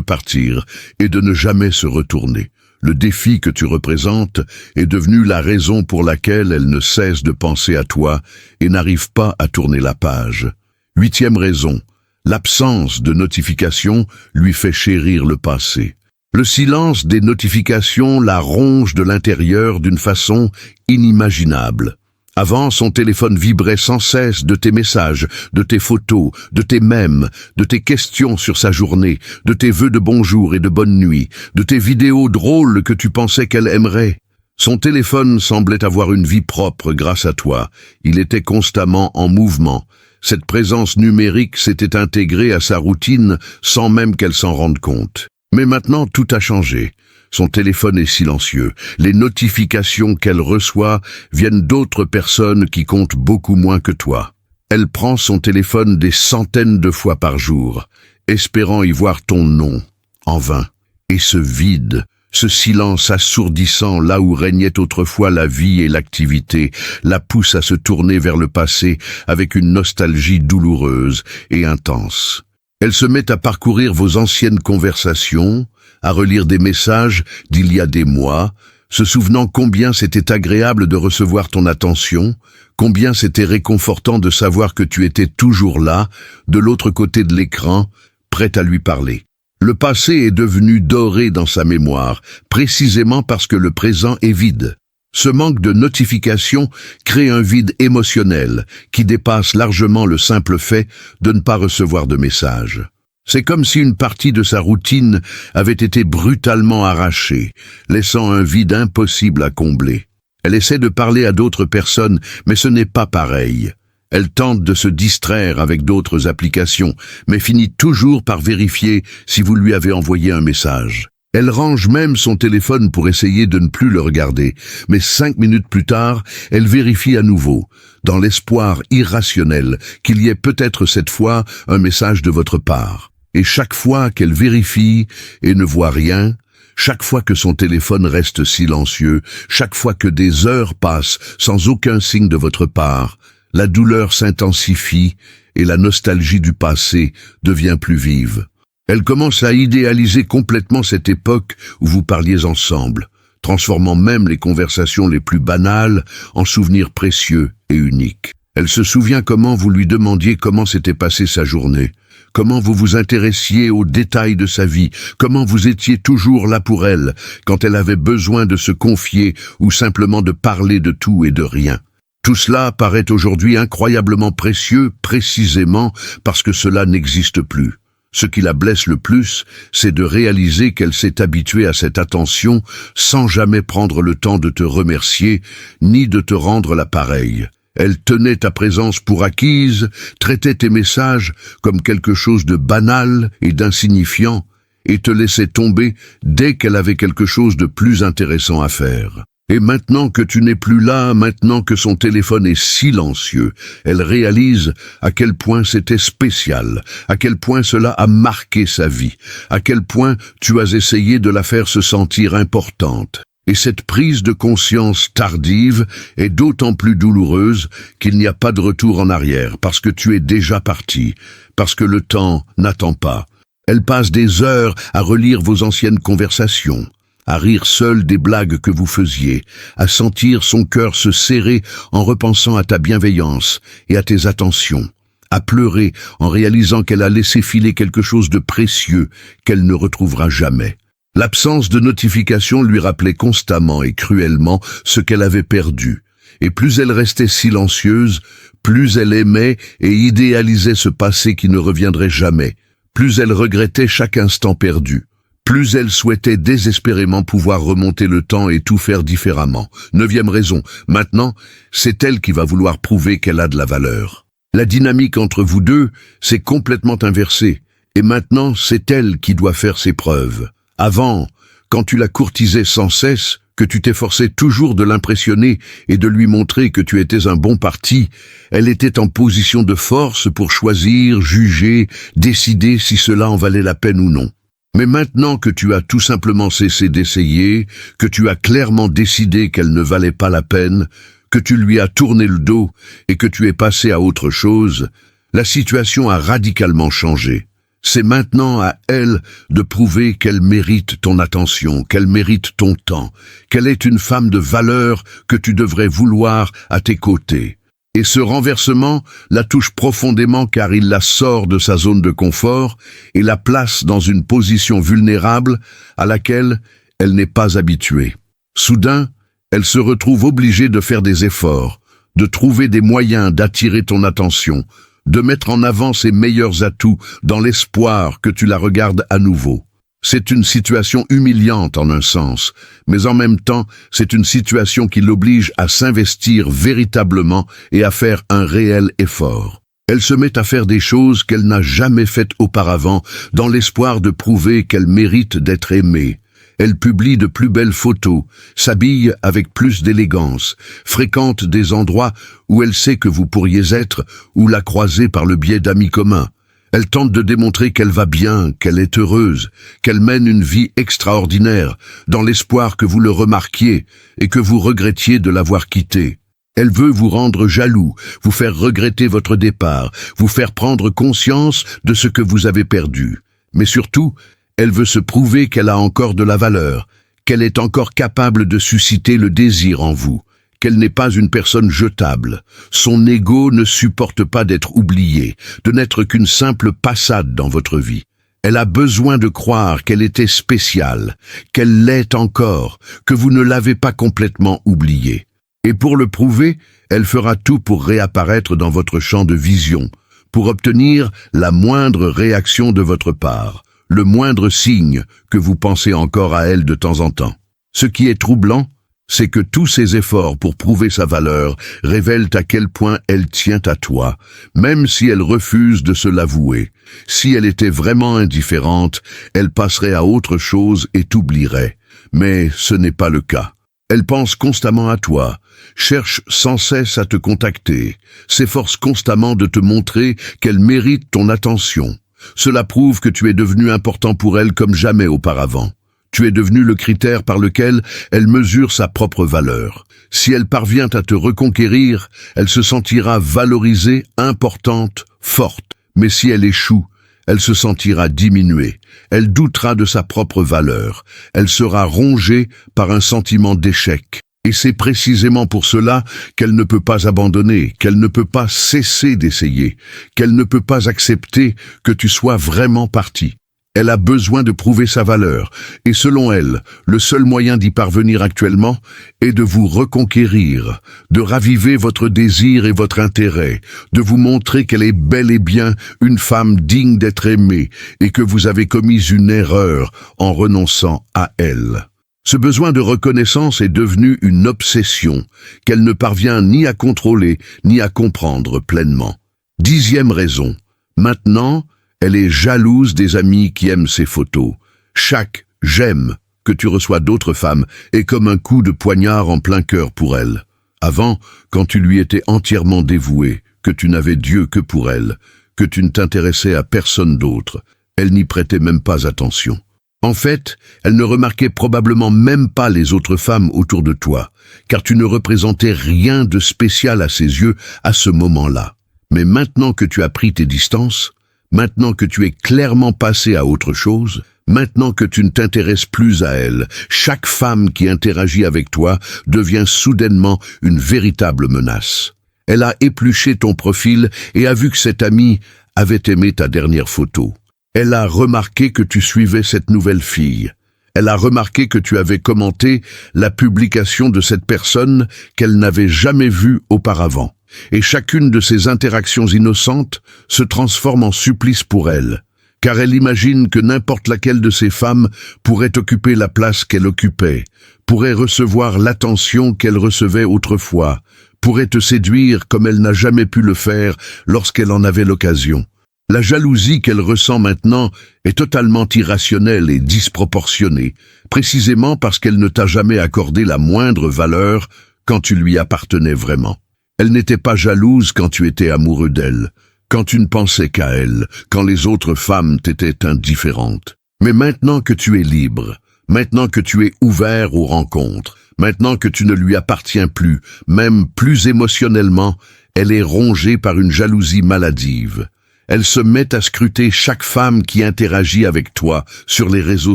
partir et de ne jamais se retourner. Le défi que tu représentes est devenu la raison pour laquelle elle ne cesse de penser à toi et n'arrive pas à tourner la page. 8e raison, l'absence de notification lui fait chérir le passé. Le silence des notifications la ronge de l'intérieur d'une façon inimaginable. Avant, son téléphone vibrait sans cesse de tes messages, de tes photos, de tes mèmes, de tes questions sur sa journée, de tes vœux de bonjour et de bonne nuit, de tes vidéos drôles que tu pensais qu'elle aimerait. Son téléphone semblait avoir une vie propre grâce à toi. Il était constamment en mouvement. Cette présence numérique s'était intégrée à sa routine sans même qu'elle s'en rende compte. Mais maintenant, tout a changé. Son téléphone est silencieux. Les notifications qu'elle reçoit viennent d'autres personnes qui comptent beaucoup moins que toi. Elle prend son téléphone des centaines de fois par jour, espérant y voir ton nom, en vain. Et ce vide, ce silence assourdissant là où régnait autrefois la vie et l'activité, la pousse à se tourner vers le passé avec une nostalgie douloureuse et intense. Elle se met à parcourir vos anciennes conversations, à relire des messages d'il y a des mois, se souvenant combien c'était agréable de recevoir ton attention, combien c'était réconfortant de savoir que tu étais toujours là, de l'autre côté de l'écran, prête à lui parler. Le passé est devenu doré dans sa mémoire, précisément parce que le présent est vide. Ce manque de notification crée un vide émotionnel qui dépasse largement le simple fait de ne pas recevoir de message. C'est comme si une partie de sa routine avait été brutalement arrachée, laissant un vide impossible à combler. Elle essaie de parler à d'autres personnes, mais ce n'est pas pareil. Elle tente de se distraire avec d'autres applications, mais finit toujours par vérifier si vous lui avez envoyé un message. Elle range même son téléphone pour essayer de ne plus le regarder, mais 5 minutes plus tard, elle vérifie à nouveau, dans l'espoir irrationnel qu'il y ait peut-être cette fois un message de votre part. Et chaque fois qu'elle vérifie et ne voit rien, chaque fois que son téléphone reste silencieux, chaque fois que des heures passent sans aucun signe de votre part, la douleur s'intensifie et la nostalgie du passé devient plus vive. Elle commence à idéaliser complètement cette époque où vous parliez ensemble, transformant même les conversations les plus banales en souvenirs précieux et uniques. Elle se souvient comment vous lui demandiez comment s'était passée sa journée, comment vous vous intéressiez aux détails de sa vie, comment vous étiez toujours là pour elle quand elle avait besoin de se confier ou simplement de parler de tout et de rien. Tout cela paraît aujourd'hui incroyablement précieux, précisément parce que cela n'existe plus. Ce qui la blesse le plus, c'est de réaliser qu'elle s'est habituée à cette attention sans jamais prendre le temps de te remercier, ni de te rendre la pareille. Elle tenait ta présence pour acquise, traitait tes messages comme quelque chose de banal et d'insignifiant, et te laissait tomber dès qu'elle avait quelque chose de plus intéressant à faire. Et maintenant que tu n'es plus là, maintenant que son téléphone est silencieux, elle réalise à quel point c'était spécial, à quel point cela a marqué sa vie, à quel point tu as essayé de la faire se sentir importante. Et cette prise de conscience tardive est d'autant plus douloureuse qu'il n'y a pas de retour en arrière, parce que tu es déjà parti, parce que le temps n'attend pas. Elle passe des heures à relire vos anciennes conversations, à rire seule des blagues que vous faisiez, à sentir son cœur se serrer en repensant à ta bienveillance et à tes attentions, à pleurer en réalisant qu'elle a laissé filer quelque chose de précieux qu'elle ne retrouvera jamais. L'absence de notification lui rappelait constamment et cruellement ce qu'elle avait perdu, et plus elle restait silencieuse, plus elle aimait et idéalisait ce passé qui ne reviendrait jamais, plus elle regrettait chaque instant perdu. Plus elle souhaitait désespérément pouvoir remonter le temps et tout faire différemment. 9e raison, maintenant, c'est elle qui va vouloir prouver qu'elle a de la valeur. La dynamique entre vous deux s'est complètement inversée, et maintenant c'est elle qui doit faire ses preuves. Avant, quand tu la courtisais sans cesse, que tu t'efforçais toujours de l'impressionner et de lui montrer que tu étais un bon parti, elle était en position de force pour choisir, juger, décider si cela en valait la peine ou non. Mais maintenant que tu as tout simplement cessé d'essayer, que tu as clairement décidé qu'elle ne valait pas la peine, que tu lui as tourné le dos et que tu es passé à autre chose, la situation a radicalement changé. C'est maintenant à elle de prouver qu'elle mérite ton attention, qu'elle mérite ton temps, qu'elle est une femme de valeur que tu devrais vouloir à tes côtés. Et ce renversement la touche profondément car il la sort de sa zone de confort et la place dans une position vulnérable à laquelle elle n'est pas habituée. Soudain, elle se retrouve obligée de faire des efforts, de trouver des moyens d'attirer ton attention, de mettre en avant ses meilleurs atouts dans l'espoir que tu la regardes à nouveau. C'est une situation humiliante en un sens, mais en même temps, c'est une situation qui l'oblige à s'investir véritablement et à faire un réel effort. Elle se met à faire des choses qu'elle n'a jamais faites auparavant, dans l'espoir de prouver qu'elle mérite d'être aimée. Elle publie de plus belles photos, s'habille avec plus d'élégance, fréquente des endroits où elle sait que vous pourriez être ou la croiser par le biais d'amis communs. Elle tente de démontrer qu'elle va bien, qu'elle est heureuse, qu'elle mène une vie extraordinaire, dans l'espoir que vous le remarquiez et que vous regrettiez de l'avoir quitté. Elle veut vous rendre jaloux, vous faire regretter votre départ, vous faire prendre conscience de ce que vous avez perdu. Mais surtout, elle veut se prouver qu'elle a encore de la valeur, qu'elle est encore capable de susciter le désir en vous, qu'elle n'est pas une personne jetable. Son ego ne supporte pas d'être oublié, de n'être qu'une simple passade dans votre vie. Elle a besoin de croire qu'elle était spéciale, qu'elle l'est encore, que vous ne l'avez pas complètement oubliée. Et pour le prouver, elle fera tout pour réapparaître dans votre champ de vision, pour obtenir la moindre réaction de votre part, le moindre signe que vous pensez encore à elle de temps en temps. Ce qui est troublant, c'est que tous ces efforts pour prouver sa valeur révèlent à quel point elle tient à toi, même si elle refuse de se l'avouer. Si elle était vraiment indifférente, elle passerait à autre chose et t'oublierait. Mais ce n'est pas le cas. Elle pense constamment à toi, cherche sans cesse à te contacter, s'efforce constamment de te montrer qu'elle mérite ton attention. Cela prouve que tu es devenu important pour elle comme jamais auparavant. Tu es devenu le critère par lequel elle mesure sa propre valeur. Si elle parvient à te reconquérir, elle se sentira valorisée, importante, forte. Mais si elle échoue, elle se sentira diminuée. Elle doutera de sa propre valeur. Elle sera rongée par un sentiment d'échec. Et c'est précisément pour cela qu'elle ne peut pas abandonner, qu'elle ne peut pas cesser d'essayer, qu'elle ne peut pas accepter que tu sois vraiment parti. Elle a besoin de prouver sa valeur, et selon elle, le seul moyen d'y parvenir actuellement est de vous reconquérir, de raviver votre désir et votre intérêt, de vous montrer qu'elle est bel et bien une femme digne d'être aimée, et que vous avez commis une erreur en renonçant à elle. Ce besoin de reconnaissance est devenu une obsession qu'elle ne parvient ni à contrôler, ni à comprendre pleinement. 10e raison. Maintenant, elle est jalouse des amis qui aiment ses photos. Chaque « j'aime » que tu reçois d'autres femmes est comme un coup de poignard en plein cœur pour elle. Avant, quand tu lui étais entièrement dévoué, que tu n'avais Dieu que pour elle, que tu ne t'intéressais à personne d'autre, elle n'y prêtait même pas attention. En fait, elle ne remarquait probablement même pas les autres femmes autour de toi, car tu ne représentais rien de spécial à ses yeux à ce moment-là. Mais maintenant que tu as pris tes distances, maintenant que tu es clairement passé à autre chose, maintenant que tu ne t'intéresses plus à elle, chaque femme qui interagit avec toi devient soudainement une véritable menace. Elle a épluché ton profil et a vu que cet ami avait aimé ta dernière photo. Elle a remarqué que tu suivais cette nouvelle fille. Elle a remarqué que tu avais commenté la publication de cette personne qu'elle n'avait jamais vue auparavant. Et chacune de ces interactions innocentes se transforme en supplice pour elle, car elle imagine que n'importe laquelle de ces femmes pourrait occuper la place qu'elle occupait, pourrait recevoir l'attention qu'elle recevait autrefois, pourrait te séduire comme elle n'a jamais pu le faire lorsqu'elle en avait l'occasion. La jalousie qu'elle ressent maintenant est totalement irrationnelle et disproportionnée, précisément parce qu'elle ne t'a jamais accordé la moindre valeur quand tu lui appartenais vraiment. Elle n'était pas jalouse quand tu étais amoureux d'elle, quand tu ne pensais qu'à elle, quand les autres femmes t'étaient indifférentes. Mais maintenant que tu es libre, maintenant que tu es ouvert aux rencontres, maintenant que tu ne lui appartiens plus, même plus émotionnellement, elle est rongée par une jalousie maladive. Elle se met à scruter chaque femme qui interagit avec toi sur les réseaux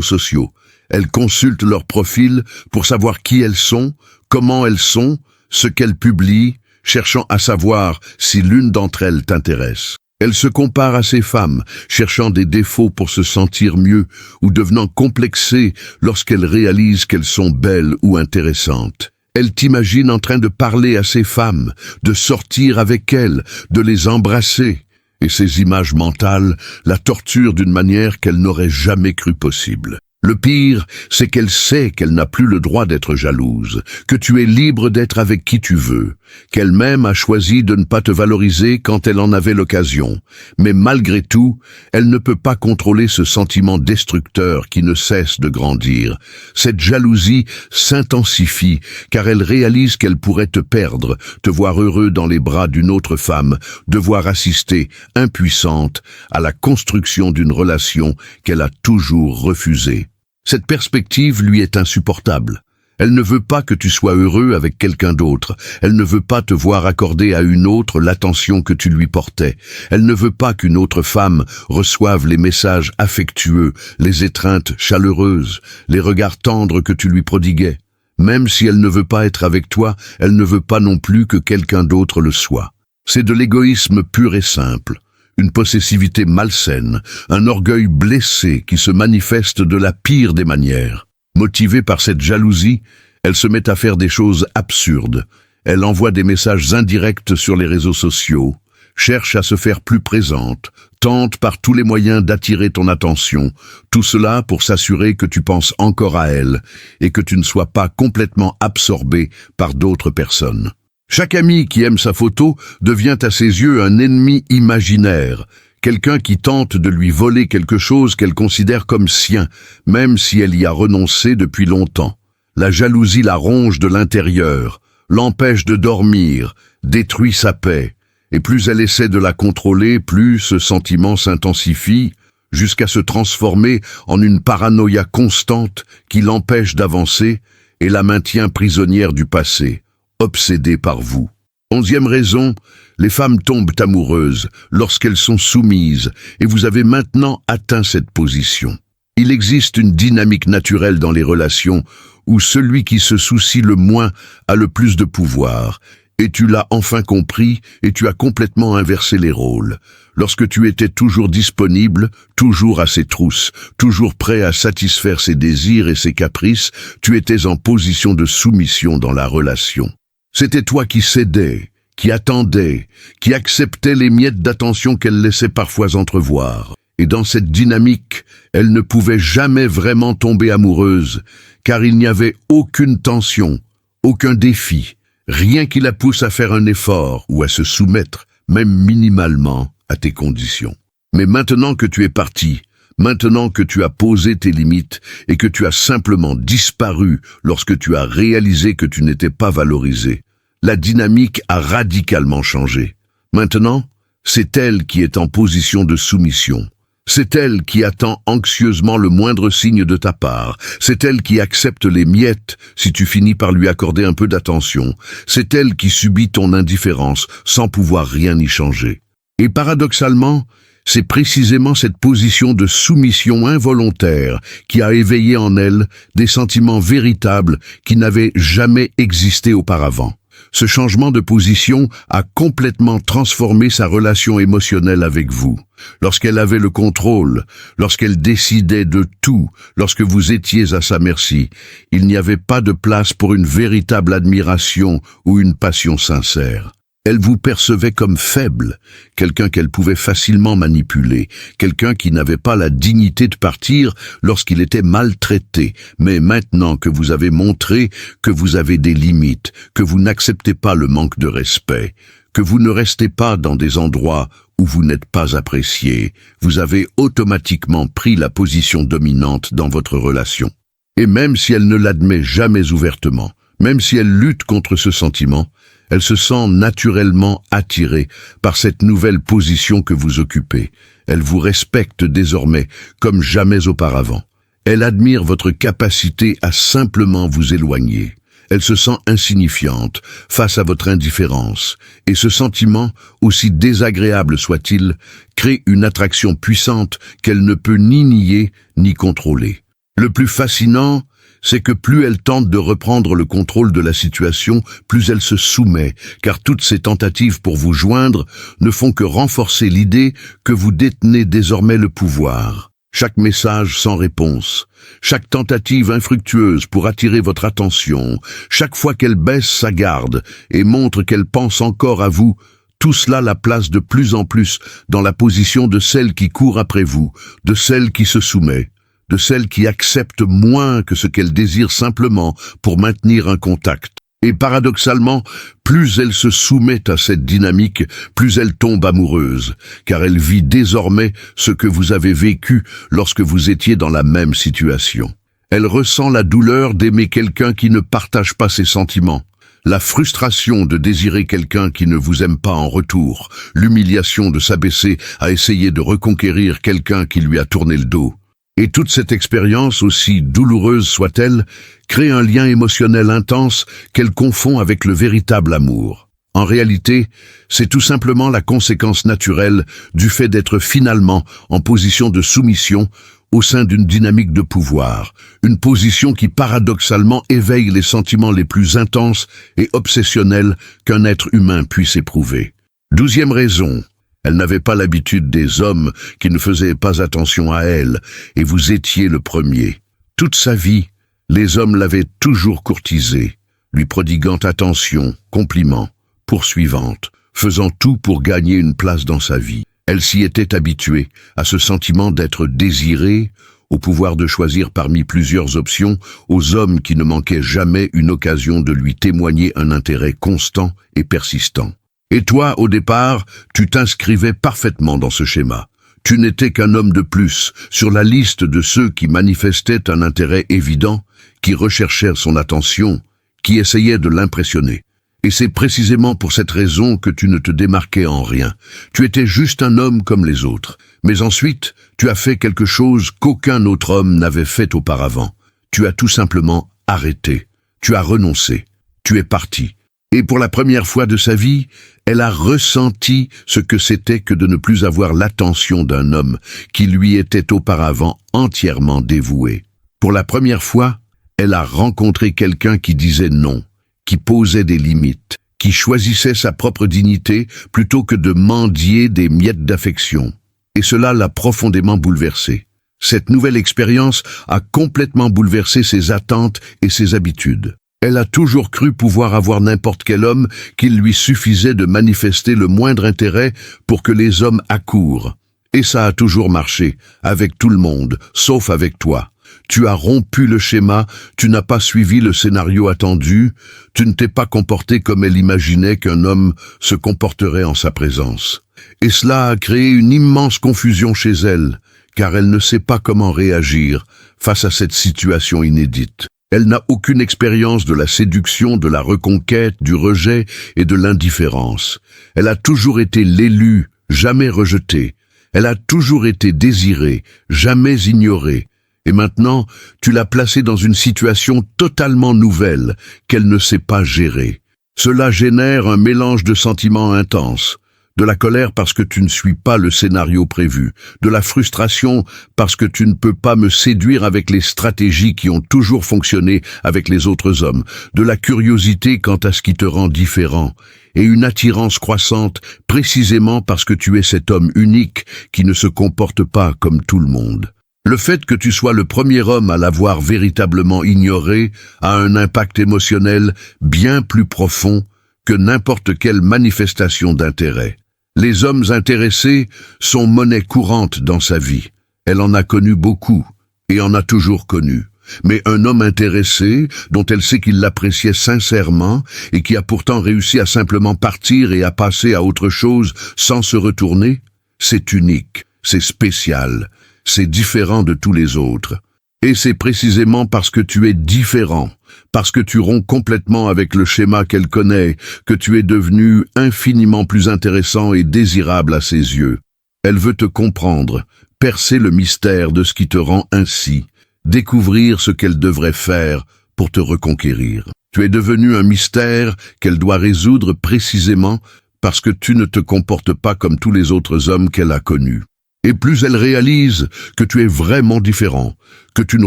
sociaux. Elle consulte leur profil pour savoir qui elles sont, comment elles sont, ce qu'elles publient, cherchant à savoir si l'une d'entre elles t'intéresse. Elle se compare à ces femmes, cherchant des défauts pour se sentir mieux ou devenant complexée lorsqu'elle réalise qu'elles sont belles ou intéressantes. Elle t'imagine en train de parler à ces femmes, de sortir avec elles, de les embrasser. Et ces images mentales la torturent d'une manière qu'elle n'aurait jamais cru possible. Le pire, c'est qu'elle sait qu'elle n'a plus le droit d'être jalouse, que tu es libre d'être avec qui tu veux, qu'elle-même a choisi de ne pas te valoriser quand elle en avait l'occasion. Mais malgré tout, elle ne peut pas contrôler ce sentiment destructeur qui ne cesse de grandir. Cette jalousie s'intensifie car elle réalise qu'elle pourrait te perdre, te voir heureux dans les bras d'une autre femme, devoir assister, impuissante, à la construction d'une relation qu'elle a toujours refusée. Cette perspective lui est insupportable. Elle ne veut pas que tu sois heureux avec quelqu'un d'autre. Elle ne veut pas te voir accorder à une autre l'attention que tu lui portais. Elle ne veut pas qu'une autre femme reçoive les messages affectueux, les étreintes chaleureuses, les regards tendres que tu lui prodiguais. Même si elle ne veut pas être avec toi, elle ne veut pas non plus que quelqu'un d'autre le soit. C'est de l'égoïsme pur et simple. une possessivité malsaine, un orgueil blessé qui se manifeste de la pire des manières. Motivée par cette jalousie, elle se met à faire des choses absurdes. Elle envoie des messages indirects sur les réseaux sociaux, cherche à se faire plus présente, tente par tous les moyens d'attirer ton attention, tout cela pour s'assurer que tu penses encore à elle et que tu ne sois pas complètement absorbé par d'autres personnes. Chaque ami qui aime sa photo devient à ses yeux un ennemi imaginaire, quelqu'un qui tente de lui voler quelque chose qu'elle considère comme sien, même si elle y a renoncé depuis longtemps. La jalousie la ronge de l'intérieur, l'empêche de dormir, détruit sa paix. Et plus elle essaie de la contrôler, plus ce sentiment s'intensifie, jusqu'à se transformer en une paranoïa constante qui l'empêche d'avancer et la maintient prisonnière du passé, obsédée par vous. 11e raison, les femmes tombent amoureuses lorsqu'elles sont soumises et vous avez maintenant atteint cette position. Il existe une dynamique naturelle dans les relations où celui qui se soucie le moins a le plus de pouvoir. Et tu l'as enfin compris et tu as complètement inversé les rôles. Lorsque tu étais toujours disponible, toujours à ses trousses, toujours prêt à satisfaire ses désirs et ses caprices, tu étais en position de soumission dans la relation. C'était toi qui cédais, qui attendais, qui acceptais les miettes d'attention qu'elle laissait parfois entrevoir. Et dans cette dynamique, elle ne pouvait jamais vraiment tomber amoureuse, car il n'y avait aucune tension, aucun défi. Rien qui la pousse à faire un effort ou à se soumettre, même minimalement, à tes conditions. Mais maintenant que tu es parti, maintenant que tu as posé tes limites et que tu as simplement disparu lorsque tu as réalisé que tu n'étais pas valorisé, la dynamique a radicalement changé. Maintenant, c'est elle qui est en position de soumission. C'est elle qui attend anxieusement le moindre signe de ta part. C'est elle qui accepte les miettes si tu finis par lui accorder un peu d'attention. C'est elle qui subit ton indifférence sans pouvoir rien y changer. Et paradoxalement, c'est précisément cette position de soumission involontaire qui a éveillé en elle des sentiments véritables qui n'avaient jamais existé auparavant. Ce changement de position a complètement transformé sa relation émotionnelle avec vous. Lorsqu'elle avait le contrôle, lorsqu'elle décidait de tout, lorsque vous étiez à sa merci, il n'y avait pas de place pour une véritable admiration ou une passion sincère. Elle vous percevait comme faible, quelqu'un qu'elle pouvait facilement manipuler, quelqu'un qui n'avait pas la dignité de partir lorsqu'il était maltraité. Mais maintenant que vous avez montré que vous avez des limites, que vous n'acceptez pas le manque de respect, que vous ne restez pas dans des endroits où vous n'êtes pas apprécié, vous avez automatiquement pris la position dominante dans votre relation. Et même si elle ne l'admet jamais ouvertement, même si elle lutte contre ce sentiment, elle se sent naturellement attirée par cette nouvelle position que vous occupez. Elle vous respecte désormais comme jamais auparavant. Elle admire votre capacité à simplement vous éloigner. Elle se sent insignifiante face à votre indifférence. Et ce sentiment, aussi désagréable soit-il, crée une attraction puissante qu'elle ne peut ni nier ni contrôler. Le plus fascinant, c'est que plus elle tente de reprendre le contrôle de la situation, plus elle se soumet, car toutes ces tentatives pour vous joindre ne font que renforcer l'idée que vous détenez désormais le pouvoir. Chaque message sans réponse, chaque tentative infructueuse pour attirer votre attention, chaque fois qu'elle baisse sa garde et montre qu'elle pense encore à vous, tout cela la place de plus en plus dans la position de celle qui court après vous, de celle qui se soumet, de celle qui accepte moins que ce qu'elle désire simplement pour maintenir un contact. Et paradoxalement, plus elle se soumet à cette dynamique, plus elle tombe amoureuse, car elle vit désormais ce que vous avez vécu lorsque vous étiez dans la même situation. Elle ressent la douleur d'aimer quelqu'un qui ne partage pas ses sentiments, la frustration de désirer quelqu'un qui ne vous aime pas en retour, l'humiliation de s'abaisser à essayer de reconquérir quelqu'un qui lui a tourné le dos. Et toute cette expérience, aussi douloureuse soit-elle, crée un lien émotionnel intense qu'elle confond avec le véritable amour. En réalité, c'est tout simplement la conséquence naturelle du fait d'être finalement en position de soumission au sein d'une dynamique de pouvoir, une position qui paradoxalement éveille les sentiments les plus intenses et obsessionnels qu'un être humain puisse éprouver. 12e raison. Elle n'avait pas l'habitude des hommes qui ne faisaient pas attention à elle, et vous étiez le premier. Toute sa vie, les hommes l'avaient toujours courtisée, lui prodiguant attention, compliments, poursuivantes, faisant tout pour gagner une place dans sa vie. Elle s'y était habituée, à ce sentiment d'être désirée, au pouvoir de choisir parmi plusieurs options, aux hommes qui ne manquaient jamais une occasion de lui témoigner un intérêt constant et persistant. Et toi, au départ, tu t'inscrivais parfaitement dans ce schéma. Tu n'étais qu'un homme de plus, sur la liste de ceux qui manifestaient un intérêt évident, qui recherchaient son attention, qui essayaient de l'impressionner. Et c'est précisément pour cette raison que tu ne te démarquais en rien. Tu étais juste un homme comme les autres. Mais ensuite, tu as fait quelque chose qu'aucun autre homme n'avait fait auparavant. Tu as tout simplement arrêté. Tu as renoncé. Tu es parti. Et pour la première fois de sa vie, elle a ressenti ce que c'était que de ne plus avoir l'attention d'un homme qui lui était auparavant entièrement dévoué. Pour la première fois, elle a rencontré quelqu'un qui disait non, qui posait des limites, qui choisissait sa propre dignité plutôt que de mendier des miettes d'affection. Et cela l'a profondément bouleversée. Cette nouvelle expérience a complètement bouleversé ses attentes et ses habitudes. Elle a toujours cru pouvoir avoir n'importe quel homme qu'il lui suffisait de manifester le moindre intérêt pour que les hommes accourent. Et ça a toujours marché, avec tout le monde, sauf avec toi. Tu as rompu le schéma, tu n'as pas suivi le scénario attendu, tu ne t'es pas comporté comme elle imaginait qu'un homme se comporterait en sa présence. Et cela a créé une immense confusion chez elle, car elle ne sait pas comment réagir face à cette situation inédite. Elle n'a aucune expérience de la séduction, de la reconquête, du rejet et de l'indifférence. Elle a toujours été l'élue, jamais rejetée. Elle a toujours été désirée, jamais ignorée. Et maintenant, tu l'as placée dans une situation totalement nouvelle qu'elle ne sait pas gérer. Cela génère un mélange de sentiments intenses. De la colère parce que tu ne suis pas le scénario prévu, de la frustration parce que tu ne peux pas me séduire avec les stratégies qui ont toujours fonctionné avec les autres hommes, de la curiosité quant à ce qui te rend différent, et une attirance croissante précisément parce que tu es cet homme unique qui ne se comporte pas comme tout le monde. Le fait que tu sois le premier homme à l'avoir véritablement ignoré a un impact émotionnel bien plus profond que n'importe quelle manifestation d'intérêt. Les hommes intéressés sont monnaie courante dans sa vie. Elle en a connu beaucoup, et en a toujours connu. Mais un homme intéressé, dont elle sait qu'il l'appréciait sincèrement, et qui a pourtant réussi à simplement partir et à passer à autre chose sans se retourner, c'est unique, c'est spécial, c'est différent de tous les autres. Et c'est précisément parce que tu es différent, parce que tu romps complètement avec le schéma qu'elle connaît, que tu es devenu infiniment plus intéressant et désirable à ses yeux. Elle veut te comprendre, percer le mystère de ce qui te rend ainsi, découvrir ce qu'elle devrait faire pour te reconquérir. Tu es devenu un mystère qu'elle doit résoudre précisément parce que tu ne te comportes pas comme tous les autres hommes qu'elle a connus. Et plus elle réalise que tu es vraiment différent, que tu ne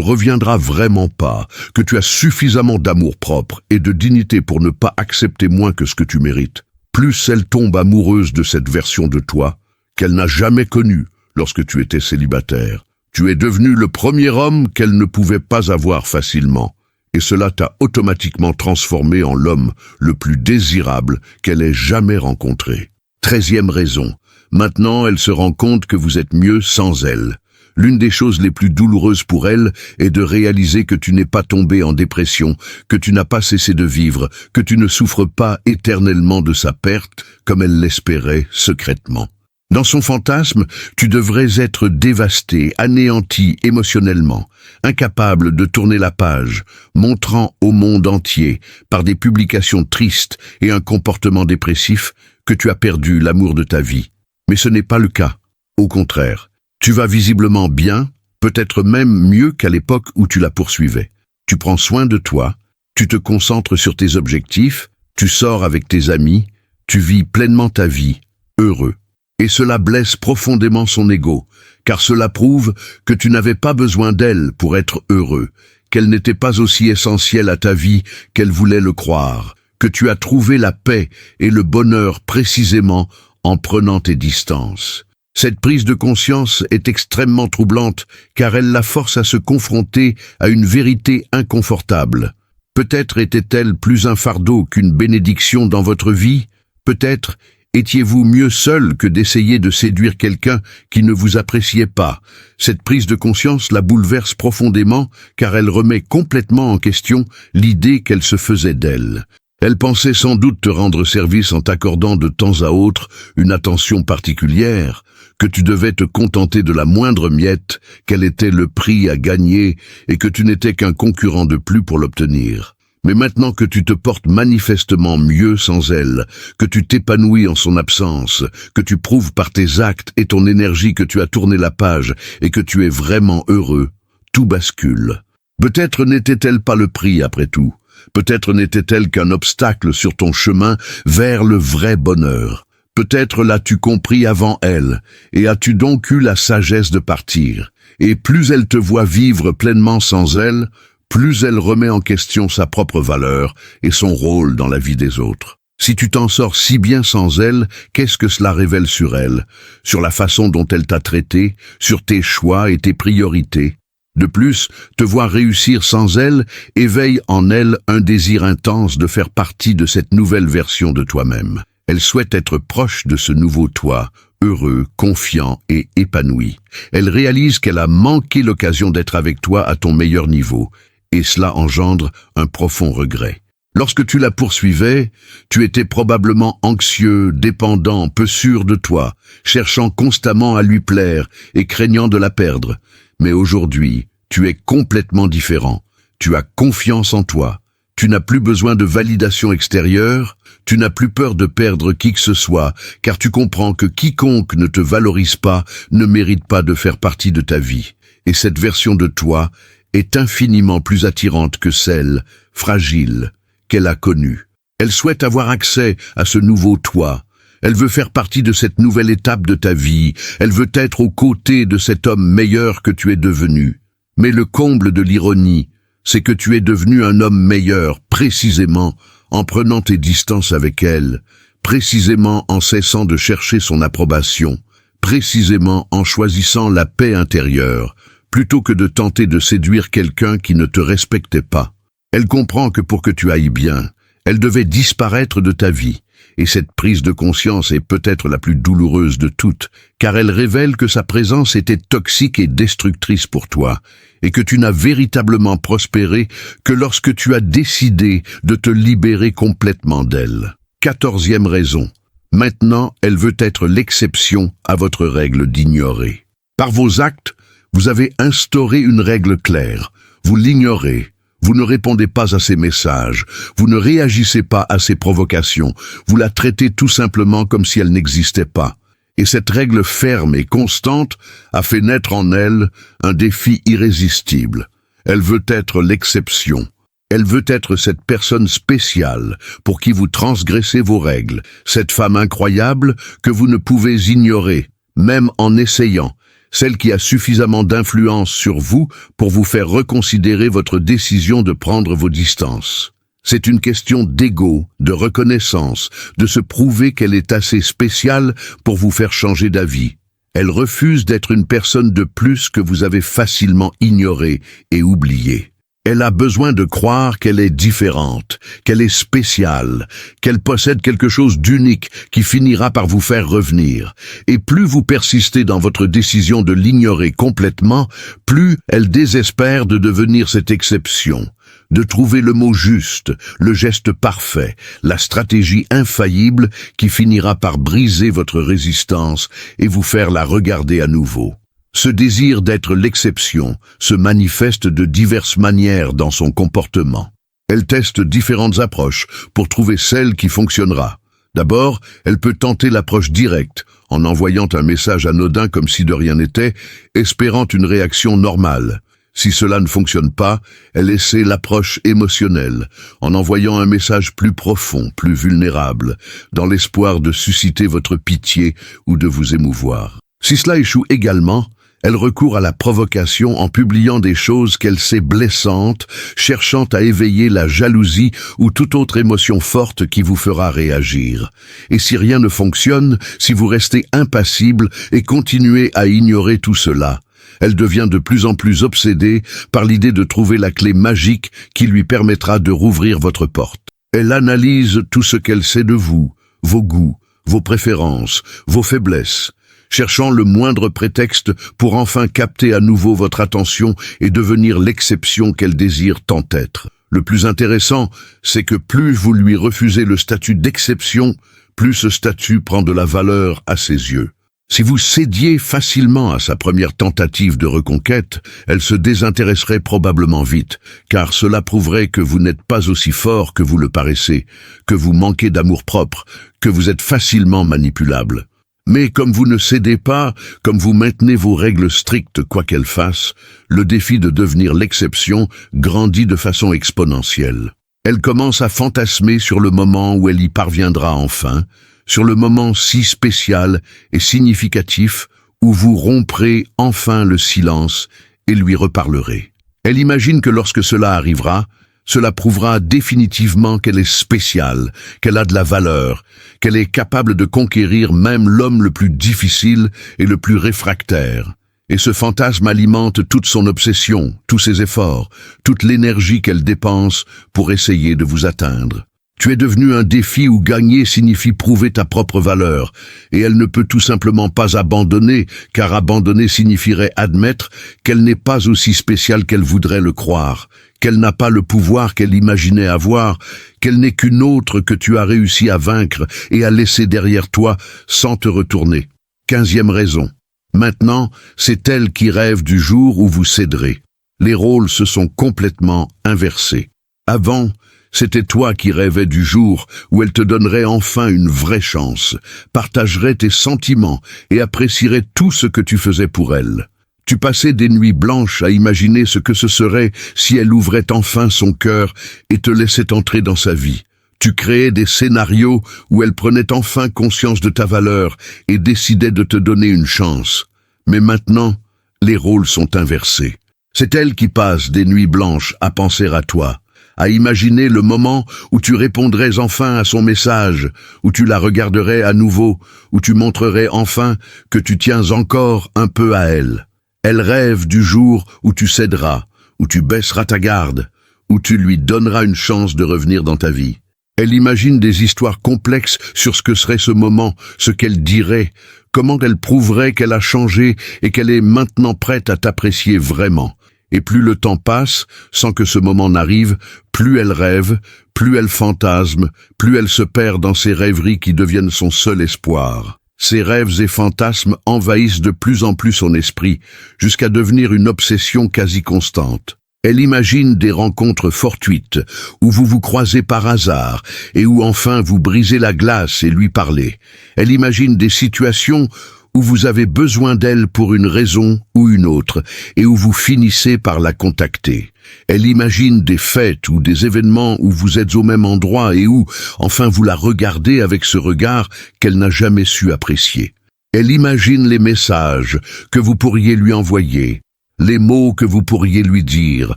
reviendras vraiment pas, que tu as suffisamment d'amour-propre et de dignité pour ne pas accepter moins que ce que tu mérites, plus elle tombe amoureuse de cette version de toi qu'elle n'a jamais connue lorsque tu étais célibataire. Tu es devenu le premier homme qu'elle ne pouvait pas avoir facilement, et cela t'a automatiquement transformé en l'homme le plus désirable qu'elle ait jamais rencontré. 13e raison. Maintenant, elle se rend compte que vous êtes mieux sans elle. L'une des choses les plus douloureuses pour elle est de réaliser que tu n'es pas tombé en dépression, que tu n'as pas cessé de vivre, que tu ne souffres pas éternellement de sa perte, comme elle l'espérait secrètement. Dans son fantasme, tu devrais être dévasté, anéanti émotionnellement, incapable de tourner la page, montrant au monde entier, par des publications tristes et un comportement dépressif, que tu as perdu l'amour de ta vie. Mais ce n'est pas le cas. Au contraire, tu vas visiblement bien, peut-être même mieux qu'à l'époque où tu la poursuivais. Tu prends soin de toi, tu te concentres sur tes objectifs, tu sors avec tes amis, tu vis pleinement ta vie, heureux. Et cela blesse profondément son ego, car cela prouve que tu n'avais pas besoin d'elle pour être heureux, qu'elle n'était pas aussi essentielle à ta vie qu'elle voulait le croire, que tu as trouvé la paix et le bonheur précisément en prenant tes distances. Cette prise de conscience est extrêmement troublante car elle la force à se confronter à une vérité inconfortable. Peut-être était-elle plus un fardeau qu'une bénédiction dans votre vie, peut-être étiez-vous mieux seul que d'essayer de séduire quelqu'un qui ne vous appréciait pas. Cette prise de conscience la bouleverse profondément car elle remet complètement en question l'idée qu'elle se faisait d'elle. Elle pensait sans doute te rendre service en t'accordant de temps à autre une attention particulière, que tu devais te contenter de la moindre miette, quel était le prix à gagner et que tu n'étais qu'un concurrent de plus pour l'obtenir. Mais maintenant que tu te portes manifestement mieux sans elle, que tu t'épanouis en son absence, que tu prouves par tes actes et ton énergie que tu as tourné la page et que tu es vraiment heureux, tout bascule. Peut-être n'était-elle pas le prix après tout. Peut-être n'était-elle qu'un obstacle sur ton chemin vers le vrai bonheur. Peut-être l'as-tu compris avant elle, et as-tu donc eu la sagesse de partir. Et plus elle te voit vivre pleinement sans elle, plus elle remet en question sa propre valeur et son rôle dans la vie des autres. Si tu t'en sors si bien sans elle, qu'est-ce que cela révèle sur elle, sur la façon dont elle t'a traité, sur tes choix et tes priorités? De plus, te voir réussir sans elle éveille en elle un désir intense de faire partie de cette nouvelle version de toi-même. Elle souhaite être proche de ce nouveau toi, heureux, confiant et épanoui. Elle réalise qu'elle a manqué l'occasion d'être avec toi à ton meilleur niveau, et cela engendre un profond regret. Lorsque tu la poursuivais, tu étais probablement anxieux, dépendant, peu sûr de toi, cherchant constamment à lui plaire et craignant de la perdre. Mais aujourd'hui, tu es complètement différent. Tu as confiance en toi. Tu n'as plus besoin de validation extérieure. Tu n'as plus peur de perdre qui que ce soit, car tu comprends que quiconque ne te valorise pas ne mérite pas de faire partie de ta vie. Et cette version de toi est infiniment plus attirante que celle, fragile, qu'elle a connue. Elle souhaite avoir accès à ce nouveau toi. Elle veut faire partie de cette nouvelle étape de ta vie. Elle veut être aux côtés de cet homme meilleur que tu es devenu. Mais le comble de l'ironie, c'est que tu es devenu un homme meilleur, précisément en prenant tes distances avec elle, précisément en cessant de chercher son approbation, précisément en choisissant la paix intérieure, plutôt que de tenter de séduire quelqu'un qui ne te respectait pas. Elle comprend que pour que tu ailles bien, elle devait disparaître de ta vie. Et cette prise de conscience est peut-être la plus douloureuse de toutes, car elle révèle que sa présence était toxique et destructrice pour toi, et que tu n'as véritablement prospéré que lorsque tu as décidé de te libérer complètement d'elle. 14e raison. Maintenant, elle veut être l'exception à votre règle d'ignorer. Par vos actes, vous avez instauré une règle claire. Vous l'ignorez. Vous ne répondez pas à ses messages, vous ne réagissez pas à ses provocations, vous la traitez tout simplement comme si elle n'existait pas. Et cette règle ferme et constante a fait naître en elle un défi irrésistible. Elle veut être l'exception. Elle veut être cette personne spéciale pour qui vous transgressez vos règles, cette femme incroyable que vous ne pouvez ignorer, même en essayant. Celle qui a suffisamment d'influence sur vous pour vous faire reconsidérer votre décision de prendre vos distances. C'est une question d'ego, de reconnaissance, de se prouver qu'elle est assez spéciale pour vous faire changer d'avis. Elle refuse d'être une personne de plus que vous avez facilement ignorée et oubliée. Elle a besoin de croire qu'elle est différente, qu'elle est spéciale, qu'elle possède quelque chose d'unique qui finira par vous faire revenir. Et plus vous persistez dans votre décision de l'ignorer complètement, plus elle désespère de devenir cette exception, de trouver le mot juste, le geste parfait, la stratégie infaillible qui finira par briser votre résistance et vous faire la regarder à nouveau. Ce désir d'être l'exception se manifeste de diverses manières dans son comportement. Elle teste différentes approches pour trouver celle qui fonctionnera. D'abord, elle peut tenter l'approche directe, en envoyant un message anodin comme si de rien n'était, espérant une réaction normale. Si cela ne fonctionne pas, elle essaie l'approche émotionnelle, en envoyant un message plus profond, plus vulnérable, dans l'espoir de susciter votre pitié ou de vous émouvoir. Si cela échoue également, Elle recourt à la provocation en publiant des choses qu'elle sait blessantes, cherchant à éveiller la jalousie ou toute autre émotion forte qui vous fera réagir. Et si rien ne fonctionne, si vous restez impassible et continuez à ignorer tout cela, elle devient de plus en plus obsédée par l'idée de trouver la clé magique qui lui permettra de rouvrir votre porte. Elle analyse tout ce qu'elle sait de vous, vos goûts, vos préférences, vos faiblesses, cherchant le moindre prétexte pour enfin capter à nouveau votre attention et devenir l'exception qu'elle désire tant être. Le plus intéressant, c'est que plus vous lui refusez le statut d'exception, plus ce statut prend de la valeur à ses yeux. Si vous cédiez facilement à sa première tentative de reconquête, elle se désintéresserait probablement vite, car cela prouverait que vous n'êtes pas aussi fort que vous le paraissez, que vous manquez d'amour-propre, que vous êtes facilement manipulable. Mais comme vous ne cédez pas, comme vous maintenez vos règles strictes quoi qu'elles fassent, le défi de devenir l'exception grandit de façon exponentielle. Elle commence à fantasmer sur le moment où elle y parviendra enfin, sur le moment si spécial et significatif où vous romprez enfin le silence et lui reparlerez. Elle imagine que lorsque cela arrivera, cela prouvera définitivement qu'elle est spéciale, qu'elle a de la valeur, qu'elle est capable de conquérir même l'homme le plus difficile et le plus réfractaire. Et ce fantasme alimente toute son obsession, tous ses efforts, toute l'énergie qu'elle dépense pour essayer de vous atteindre. Tu es devenu un défi où gagner signifie prouver ta propre valeur, et elle ne peut tout simplement pas abandonner, car abandonner signifierait admettre qu'elle n'est pas aussi spéciale qu'elle voudrait le croire, qu'elle n'a pas le pouvoir qu'elle imaginait avoir, qu'elle n'est qu'une autre que tu as réussi à vaincre et à laisser derrière toi sans te retourner. 15e raison. Maintenant, c'est elle qui rêve du jour où vous céderez. Les rôles se sont complètement inversés. Avant, c'était toi qui rêvais du jour où elle te donnerait enfin une vraie chance, partagerait tes sentiments et apprécierait tout ce que tu faisais pour elle. Tu passais des nuits blanches à imaginer ce que ce serait si elle ouvrait enfin son cœur et te laissait entrer dans sa vie. Tu créais des scénarios où elle prenait enfin conscience de ta valeur et décidait de te donner une chance. Mais maintenant, les rôles sont inversés. C'est elle qui passe des nuits blanches à penser à toi, à imaginer le moment où tu répondrais enfin à son message, où tu la regarderais à nouveau, où tu montrerais enfin que tu tiens encore un peu à elle. Elle rêve du jour où tu céderas, où tu baisseras ta garde, où tu lui donneras une chance de revenir dans ta vie. Elle imagine des histoires complexes sur ce que serait ce moment, ce qu'elle dirait, comment elle prouverait qu'elle a changé et qu'elle est maintenant prête à t'apprécier vraiment. Et plus le temps passe, sans que ce moment n'arrive, plus elle rêve, plus elle fantasme, plus elle se perd dans ses rêveries qui deviennent son seul espoir. Ses rêves et fantasmes envahissent de plus en plus son esprit, jusqu'à devenir une obsession quasi constante. Elle imagine des rencontres fortuites, où vous vous croisez par hasard, et où enfin vous brisez la glace et lui parlez. Elle imagine des situations où vous avez besoin d'elle pour une raison ou une autre, et où vous finissez par la contacter. Elle imagine des fêtes ou des événements où vous êtes au même endroit et où, enfin, vous la regardez avec ce regard qu'elle n'a jamais su apprécier. Elle imagine les messages que vous pourriez lui envoyer, les mots que vous pourriez lui dire,